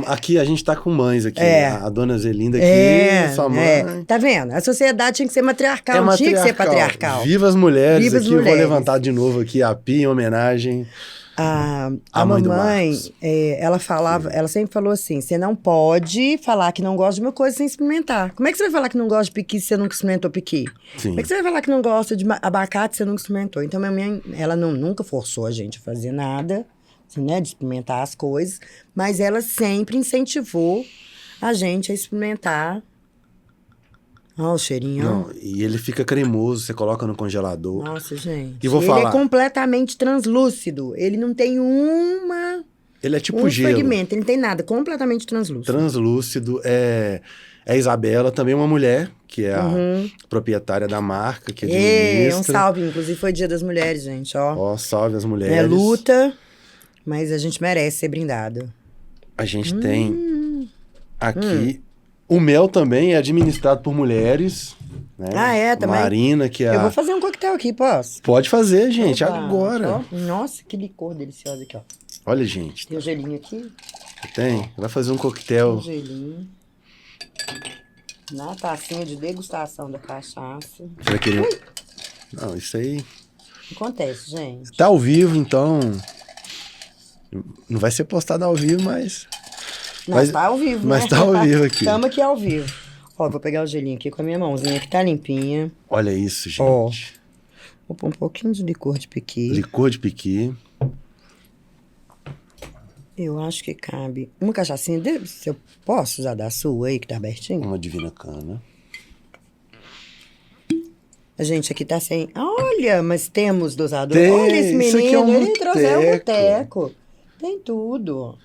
Aqui a gente tá com mães aqui. A dona Zelinda aqui, sua mãe. Tá vendo? A sociedade tinha que ser matriarcal, tinha que ser patriarcal. Viva as mulheres Viva as aqui, mulheres. Eu vou levantar de novo aqui a pia em homenagem A mãe do mamãe, Marcos. ela falava, ela sempre falou assim: você não pode falar que não gosta de uma coisa sem experimentar. Como é que você vai falar que não gosta de piqui se você nunca experimentou piqui? Sim. Como é que você vai falar que não gosta de abacate se você nunca experimentou? Então, minha mãe, ela nunca forçou a gente a fazer nada, assim, né, de experimentar as coisas, mas ela sempre incentivou a gente a experimentar. Olha o cheirinho, ó. Não, e ele fica cremoso, você coloca no congelador. Nossa, gente. E vou Ele falar. é completamente translúcido. Ele não tem Ele é tipo um gelo. fragmento, ele não tem nada, completamente translúcido. Translúcido. É a Isabela, também uma mulher, que é a proprietária da marca, que administra. Um salve, inclusive foi Dia das Mulheres, gente, ó. Ó, salve as mulheres. É luta, mas a gente merece ser brindado. A gente tem aqui... O mel também é administrado por mulheres, né? Ah, é? Também? Marina, que é Eu vou fazer um coquetel aqui, posso? Pode fazer, gente, Opa, agora. ó. Nossa, que licor delicioso aqui, ó. Olha, gente, Tem o gelinho aqui, tem. Vai fazer um coquetel. um gelinho. Na tacinha de degustação da cachaça. Você vai querer... Não, isso aí... Acontece, gente. Tá ao vivo, então... Não vai ser postado ao vivo, mas... Mas tá ao vivo, né? Mas tá ao vivo aqui. Tamo aqui ao vivo. Ó, vou pegar o gelinho aqui com a minha mãozinha, que tá limpinha. Olha isso, gente. Ó. Vou pôr um pouquinho de licor de piqui. Licor de piqui. Eu acho que cabe uma cachaçinha. Se eu posso usar da sua aí, que tá abertinho? Uma divina cana. A gente aqui tá sem... Olha, mas temos dosador. Tem, Olha esse isso aqui é menino, um ele trouxe um boteco. boteco. Tem tudo.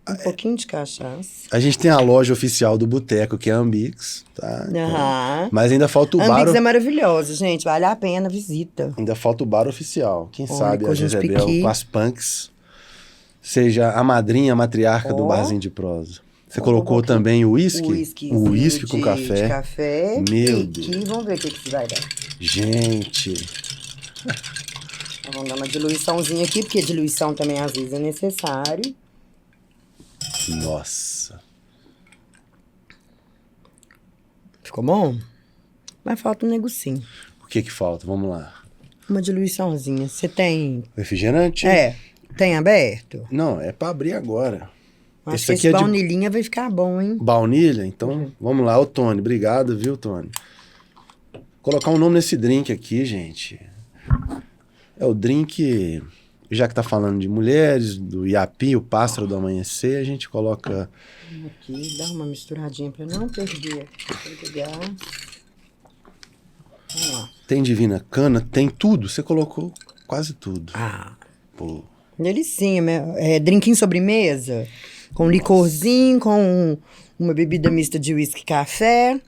Um pouquinho de cachaça. A gente tem a loja oficial do boteco, que é a Ambix, tá? Então, Aham. mas ainda falta o A bar... Ambix é maravilhosa, gente. Vale a pena, visita. Ainda falta o bar oficial. Quem Olha, sabe a coisa de Jezebel piqui. com as punks seja a madrinha, a matriarca do Ó. barzinho de prosa. Você Ó, colocou um pouquinho. também o uísque? Whiskyzinho O uísque com de café. café. Meu piqui. Deus. Vamos ver o que isso vai dar. Gente, Então, vamos dar uma diluiçãozinha aqui, porque diluição também às vezes é necessário. nossa. Ficou bom? Mas falta um negocinho. O que que falta? Vamos lá. Uma diluiçãozinha. Você tem... Refrigerante? Tem aberto? Não, é pra abrir agora. Acho Esse que aqui esse é de baunilhinha vai ficar bom, hein? baunilha? Então, vamos lá. Ô, Tony, obrigado, viu, Tony? Colocar um nome nesse drink aqui, gente. É o drink... Já que tá falando de mulheres, do Iapi, o pássaro do amanhecer, a gente coloca... Aqui, dá uma misturadinha pra não perder. Pegar. Vamos lá. Tem divina cana, tem tudo. Você colocou quase tudo. Ah, Pô, delicinha. Drinquinho sobremesa. Com licorzinho, com uma bebida mista de uísque e café.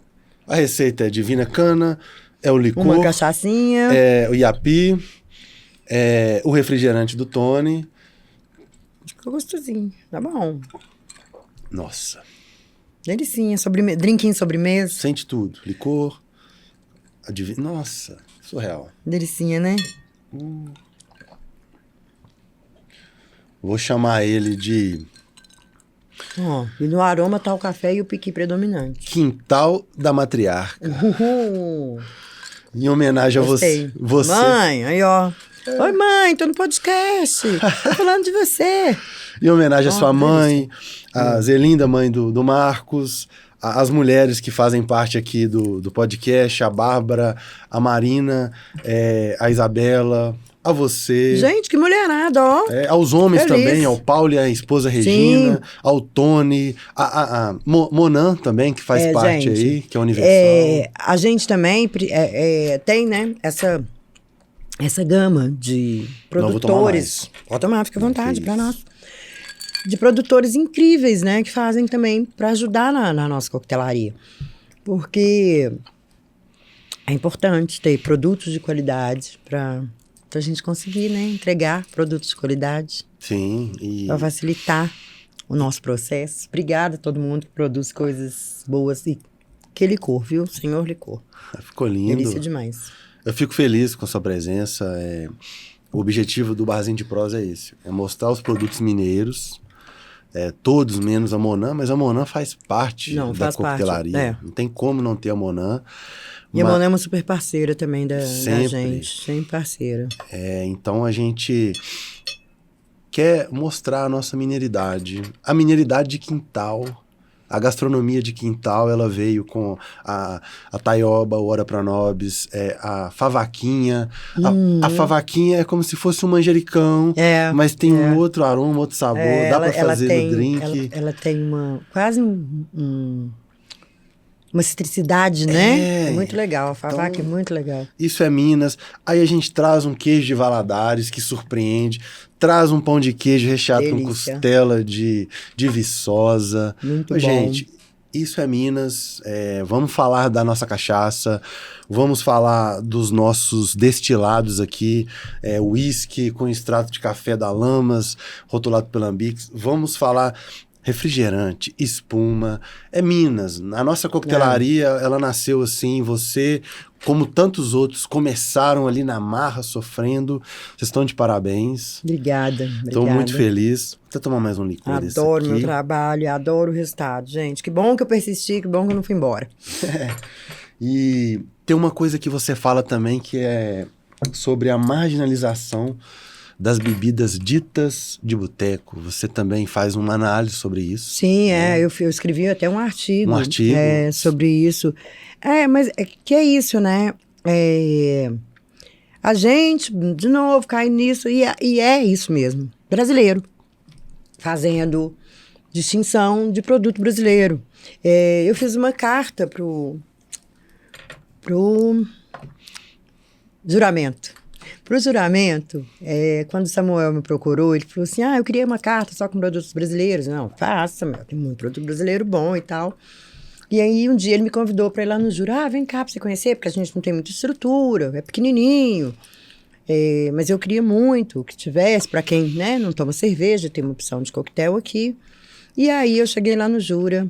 a receita é divina cana, é o licor, Uma cachaçinha. é o Iapi, é o refrigerante do Tony. Ficou gostosinho. Tá bom. Nossa, Delicinha. Drinquinho sobremesa. sente tudo. Licor, nossa, surreal. Delicinha, né? Vou chamar ele de Ó, e no aroma tá o café e o piqui predominante. Quintal da Matriarca. Em homenagem a Gostei. você. Mãe, aí ó. Oi, mãe, tô no podcast. Tô falando de você. Em homenagem à Ó, sua mãe, a Zelinda, mãe do Marcos, as mulheres que fazem parte aqui do podcast, a Bárbara, a Marina, a Isabela, a você. Gente, que mulherada, ó. Aos homens Feliz. também, ao Paulo e a esposa Regina, ao Tony, a Monan também, que faz parte gente, aí, que é universal. A gente também tem, né, essa gama de Não, vou tomar produtores. mais. Pode tomar, fica à Não, vontade que pra isso. nós. De produtores incríveis, né, que fazem também pra ajudar na nossa coquetelaria. Porque é importante ter produtos de qualidade pra a gente conseguir, né, entregar produtos de qualidade. Sim, e Para facilitar o nosso processo. Obrigada a todo mundo que produz coisas boas. E que licor, viu? Senhor licor. ficou lindo. Delícia demais. Eu fico feliz com a sua presença. O objetivo do Barzinho de Prosa é esse. É mostrar os produtos mineiros, todos menos a Monan, mas a Monan faz parte Não, da faz parte, coquetelaria. Não tem como não ter a Monan. E a Monan é uma super parceira também da Sempre. gente. Sempre parceira. Então a gente quer mostrar a nossa mineiridade. A mineiridade de quintal. A gastronomia de quintal, ela veio com a taioba, o ora pranobis, a favaquinha. A favaquinha é como se fosse um manjericão, mas tem um outro aroma, outro sabor. Dá para fazer no drink. Ela tem quase uma citricidade, né? É muito legal. A favaca é muito legal. Isso é Minas. Aí a gente traz um queijo de Valadares, que surpreende. Traz um pão de queijo recheado com costela de Viçosa. Muito bom. Gente, isso é Minas. Vamos falar da nossa cachaça. Vamos falar dos nossos destilados aqui. Whisky com extrato de café da Lamas, rotulado pela Ambix. Vamos falar refrigerante, espuma. É Minas. A nossa coquetelaria, ela nasceu assim. Você, como tantos outros, começaram ali na marra, sofrendo. Vocês estão de parabéns. Obrigada. Estou muito feliz. Vou até tomar mais um licor desse aqui. Adoro meu trabalho, adoro o resultado, gente. Que bom que eu persisti, que bom que eu não fui embora. E tem uma coisa que você fala também, que é sobre a marginalização das bebidas ditas de boteco. Você também faz uma análise sobre isso. Sim, eu escrevi até um artigo. Sobre isso. Mas que é isso, né? A gente, de novo, cai nisso, e é isso mesmo. Brasileiro. Fazendo distinção de produto brasileiro. Eu fiz uma carta pro juramento. Pro juramento, quando o Samuel me procurou, ele falou assim, eu queria uma carta só com produtos brasileiros. Não, faça, Samuel, tem muito produto brasileiro bom e tal. E aí, um dia, ele me convidou para ir lá no Jura. Vem cá para você conhecer, porque a gente não tem muita estrutura, é pequenininho. Mas eu queria muito que tivesse, para quem, né, não toma cerveja, tem uma opção de coquetel aqui. E aí, eu cheguei lá no Jura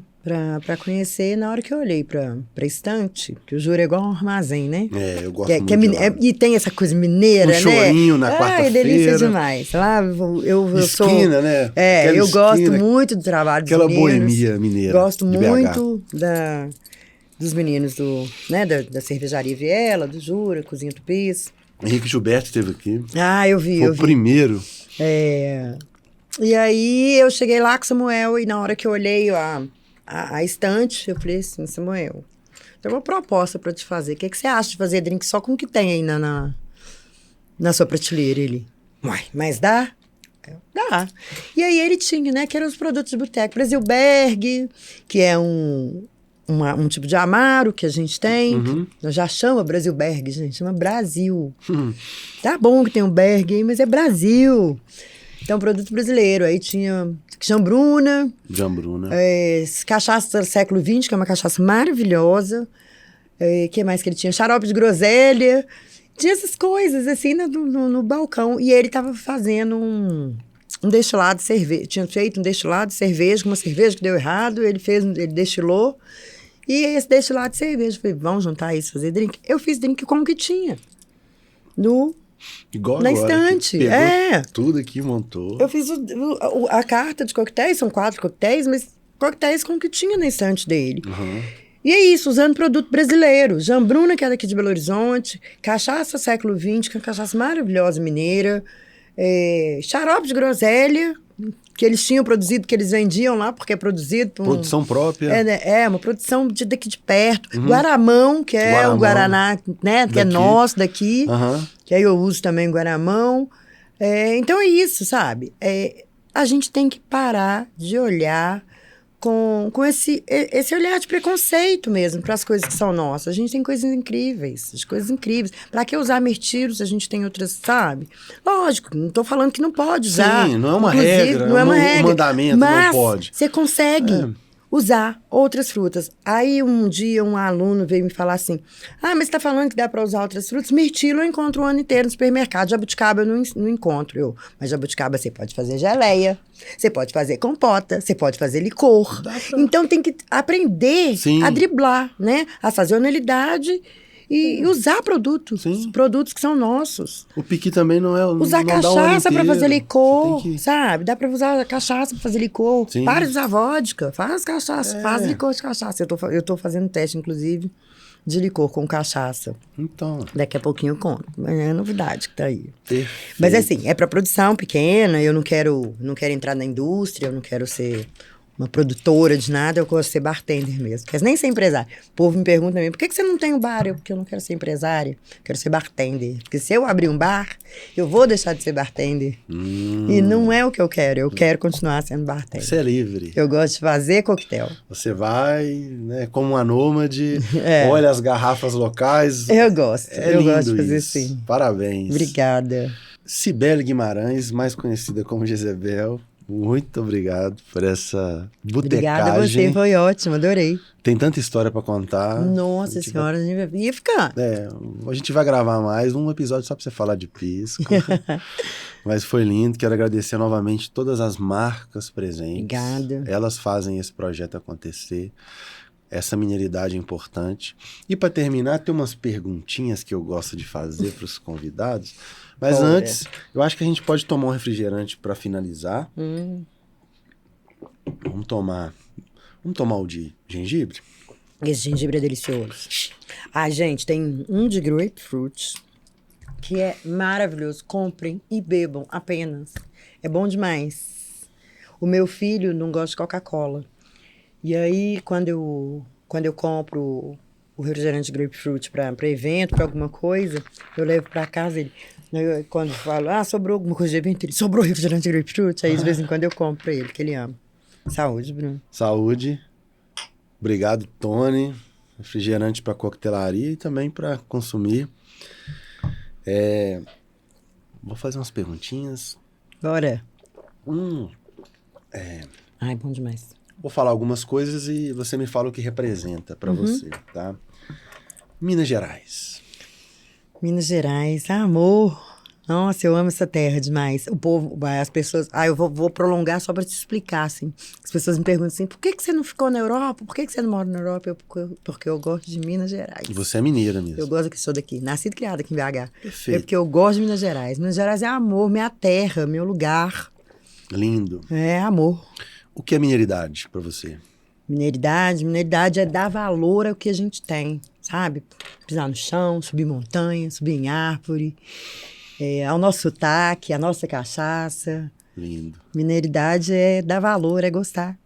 para conhecer. Na hora que eu olhei para estante, que o Jura é igual um armazém, né? Eu gosto muito. E tem essa coisa mineira, né? Chorinho na quarta-feira. É delícia demais. Lá eu sou... Esquina, né? Eu gosto muito do trabalho dos meninos. Aquela boemia mineira. Gosto muito dos meninos da cervejaria Viela, do Jura, Cozinha Tupis. Henrique Gilberto esteve aqui. Eu vi. Foi o primeiro. E aí, eu cheguei lá com o Samuel, e na hora que eu olhei a estante, eu falei assim, Samuel, tem uma proposta para te fazer. O que você acha de fazer drink só com o que tem aí na sua prateleira? Ele, mas dá? Dá. E aí ele tinha, né, que eram os produtos de boteco. Brasilberg, que é um tipo de amaro que a gente tem. Nós já chama Brasilberg, gente, chama Brasil. Tá bom que tem um Berg aí, mas é Brasil. Então, produto brasileiro. Aí tinha Jambruna. Cachaça do século XX, que é uma cachaça maravilhosa. Que mais que ele tinha? Xarope de groselha. Tinha essas coisas, assim, no balcão. E ele estava fazendo um destilado de cerveja. Tinha feito um destilado de cerveja, com uma cerveja que deu errado. Ele destilou. E esse destilado de cerveja. Eu falei, vamos juntar isso, fazer drink? Eu fiz drink com o que tinha. Igual na agora, estante. Tudo aqui, montou. Eu fiz a carta de coquetéis, são 4 coquetéis, mas coquetéis com o que tinha na estante dele. E é isso, usando produto brasileiro. Jambruna, que é daqui de Belo Horizonte, cachaça século XX, que é uma cachaça maravilhosa mineira, xarope de groselha, que eles tinham produzido, que eles vendiam lá, porque é produzido... Produção própria. Uma produção daqui de perto. Guaramão, que é o Guaraná, né, que é nosso daqui. Que aí eu uso também o Guaramão. Então é isso, sabe? A gente tem que parar de olhar com esse olhar de preconceito mesmo para as coisas que são nossas. A gente tem coisas incríveis. Para que usar mirtilos? A gente tem outras, sabe? Lógico, não estou falando que não pode usar. Sim, não é uma regra. Não é uma regra. Um mandamento, mas não pode. Você consegue usar outras frutas. Aí um dia um aluno veio me falar assim, mas você está falando que dá para usar outras frutas? Mirtilo eu encontro o ano inteiro no supermercado, jabuticaba eu não encontro. Mas jabuticaba você pode fazer geleia, você pode fazer compota, você pode fazer licor. Então tem que aprender a driblar, né? A sazonalidade e usar produtos que são nossos. O piqui também não é... Usar cachaça para fazer licor, sabe? Dá para usar cachaça para fazer licor. Para de usar vodka, faz cachaça, faz licor de cachaça. Eu tô fazendo teste, inclusive, de licor com cachaça. Então, Daqui a pouquinho eu conto. Mas é novidade que tá aí. perfeito. Mas assim, é para produção pequena, eu não quero entrar na indústria, eu não quero ser uma produtora de nada, eu gosto de ser bartender mesmo. Quero nem ser empresária. O povo me pergunta também, por que você não tem um bar? Porque eu não quero ser empresária, quero ser bartender. Porque se eu abrir um bar, eu vou deixar de ser bartender. E não é o que eu quero continuar sendo bartender. Você é livre. Eu gosto de fazer coquetel. Você vai, né, como uma nômade, É. olha as garrafas locais. Eu gosto, É eu lindo gosto de fazer isso. assim. Parabéns. Obrigada. Cibele Guimarães, mais conhecida como Jezebel, muito obrigado por essa Obrigada a botecagem. você, foi ótimo, adorei. Tem tanta história pra contar. Nossa senhora, a gente ia ficar. A gente vai gravar mais um episódio só pra você falar de pisco. Mas foi lindo, quero agradecer novamente todas as marcas presentes. Obrigada. Elas fazem esse projeto acontecer. Essa mineridade é importante. E para terminar, tem umas perguntinhas que eu gosto de fazer para os convidados. Mas Bora. antes, eu acho que a gente pode tomar um refrigerante para finalizar. Vamos tomar o de gengibre? Esse gengibre é delicioso. Ah, gente, tem um de grapefruit que é maravilhoso. Comprem e bebam apenas. É bom demais. O meu filho não gosta de Coca-Cola. E aí, quando eu compro o refrigerante grapefruit para evento, para alguma coisa, eu levo para casa ele. Quando eu falo, sobrou alguma coisa de evento, ele sobrou refrigerante grapefruit. Aí, de vez em quando, eu compro para ele, que ele ama. Saúde, Bruno. Saúde. Obrigado, Tony. Refrigerante para coquetelaria e também para consumir. Vou fazer umas perguntinhas. Bora. Ai, bom demais. Vou falar algumas coisas e você me fala o que representa para você, tá? Minas Gerais. Minas Gerais, amor. Nossa, eu amo essa terra demais. O povo, as pessoas... eu vou prolongar só para te explicar, assim. As pessoas me perguntam assim, por que você não ficou na Europa? Por que você não mora na Europa? Porque eu gosto de Minas Gerais. E você é mineira mesmo. Eu gosto que sou daqui. Nascida e criada aqui em BH. Perfeito. É porque eu gosto de Minas Gerais. Minas Gerais é amor, minha terra, meu lugar. Lindo. É amor. O que é mineridade para você? Mineridade é dar valor ao que a gente tem, sabe? Pisar no chão, subir montanha, subir em árvore, ao nosso sotaque, à nossa cachaça. Lindo. Mineridade é dar valor, é gostar,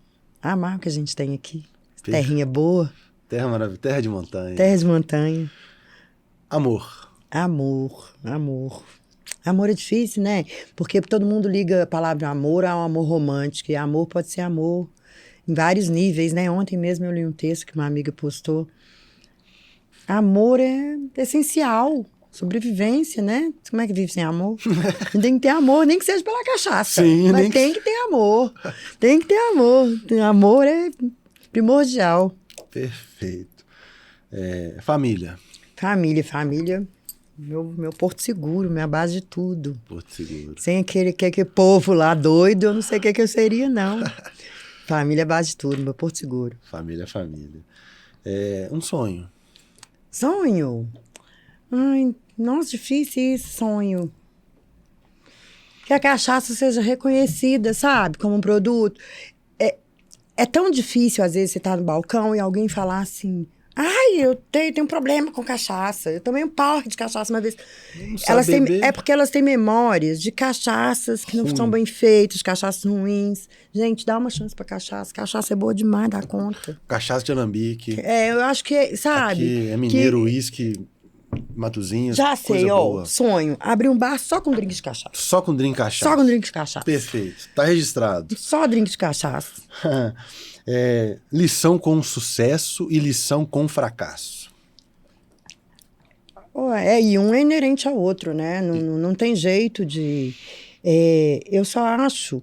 amar o que a gente tem aqui. Terrinha boa. Terra maravilhosa, terra de montanha. Terra de montanha. Amor. Amor. Amor é difícil, né? Porque todo mundo liga a palavra amor ao amor romântico. E amor pode ser amor em vários níveis, né? Ontem mesmo eu li um texto que uma amiga postou. Amor é essencial. Sobrevivência, né? Como é que vive sem amor? Tem que ter amor, nem que seja pela cachaça. Sim, mas tem que ter amor. Tem que ter amor. Amor é primordial. Perfeito. Família. Família. Meu porto seguro, minha base de tudo. Porto Seguro. Sem aquele povo lá doido, eu não sei o que eu seria, não. Família é base de tudo, meu porto seguro. Família. Um sonho. Sonho? Ai, nossa, difícil isso, sonho. Que a cachaça seja reconhecida, sabe, como um produto. É tão difícil, às vezes, você estar no balcão e alguém falar assim... eu tenho um problema com cachaça. Eu tomei um porre de cachaça uma vez. É porque elas têm memórias de cachaças que não são bem feitas, cachaças ruins. Gente, dá uma chance pra cachaça. Cachaça é boa demais, dá conta. Cachaça de alambique. Eu acho que, sabe? Aqui é mineiro, uísque, Matozinhos. Já sei, boa. sonho. Abrir um bar só com drink de cachaça. Só com drink cachaça. Só com drink de cachaça. Perfeito. Tá registrado. Só drink de cachaça. Lição com sucesso e lição com fracasso. E um é inerente ao outro, né? Não tem jeito de... eu só acho...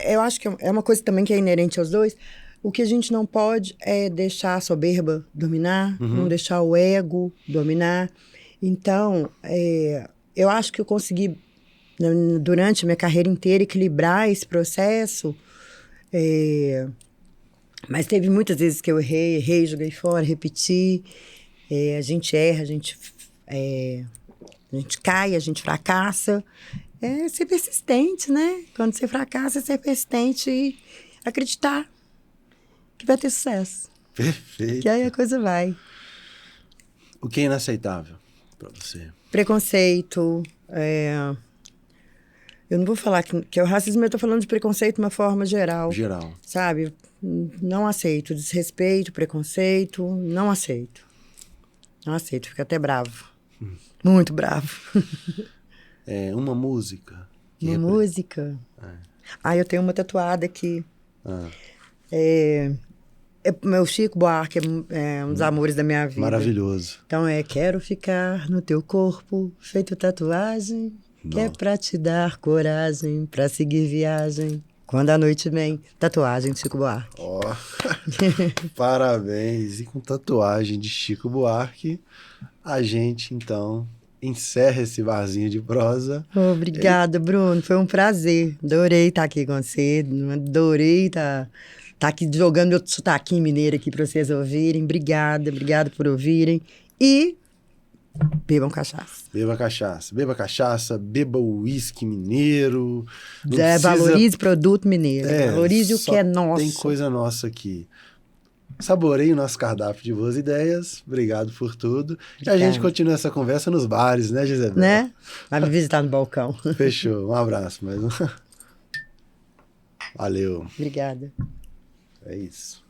eu acho que é uma coisa também que é inerente aos dois. O que a gente não pode é deixar a soberba dominar, não deixar o ego dominar. Então, eu acho que eu consegui, durante a minha carreira inteira, equilibrar esse processo. Mas teve muitas vezes que eu errei, joguei fora, repeti. A gente erra, a gente cai, a gente fracassa. É ser persistente, né? Quando você fracassa, é ser persistente e acreditar que vai ter sucesso. Perfeito. Que aí a coisa vai. O que é inaceitável para você? Preconceito. Eu não vou falar que é o racismo, eu tô falando de preconceito de uma forma geral. Geral. Sabe? Não aceito. Desrespeito, preconceito, não aceito. Não aceito, fico até bravo. Muito bravo. Uma música. Uma música? Eu tenho uma tatuada aqui. Meu Chico Buarque é um dos amores da minha vida. Maravilhoso. Então quero ficar no teu corpo, feito tatuagem, que é pra te dar coragem, pra seguir viagem. Quando a noite vem, tatuagem de Chico Buarque. Ó, parabéns. E com tatuagem de Chico Buarque, a gente, então, encerra esse barzinho de prosa. Obrigada, Bruno. Foi um prazer. Adorei estar aqui com você. Adorei estar aqui jogando meu sotaquinho mineiro aqui para vocês ouvirem. Obrigada por ouvirem. E bebam cachaça. Beba cachaça, beba uísque mineiro. Valorize produto mineiro. Valorize o que é nosso. Tem coisa nossa aqui. Saboreie o nosso cardápio de boas ideias. Obrigado por tudo. E a gente continua essa conversa nos bares, né, Gisele? Né? Vai me visitar no balcão. Fechou. Um abraço. Valeu. Obrigada. É isso.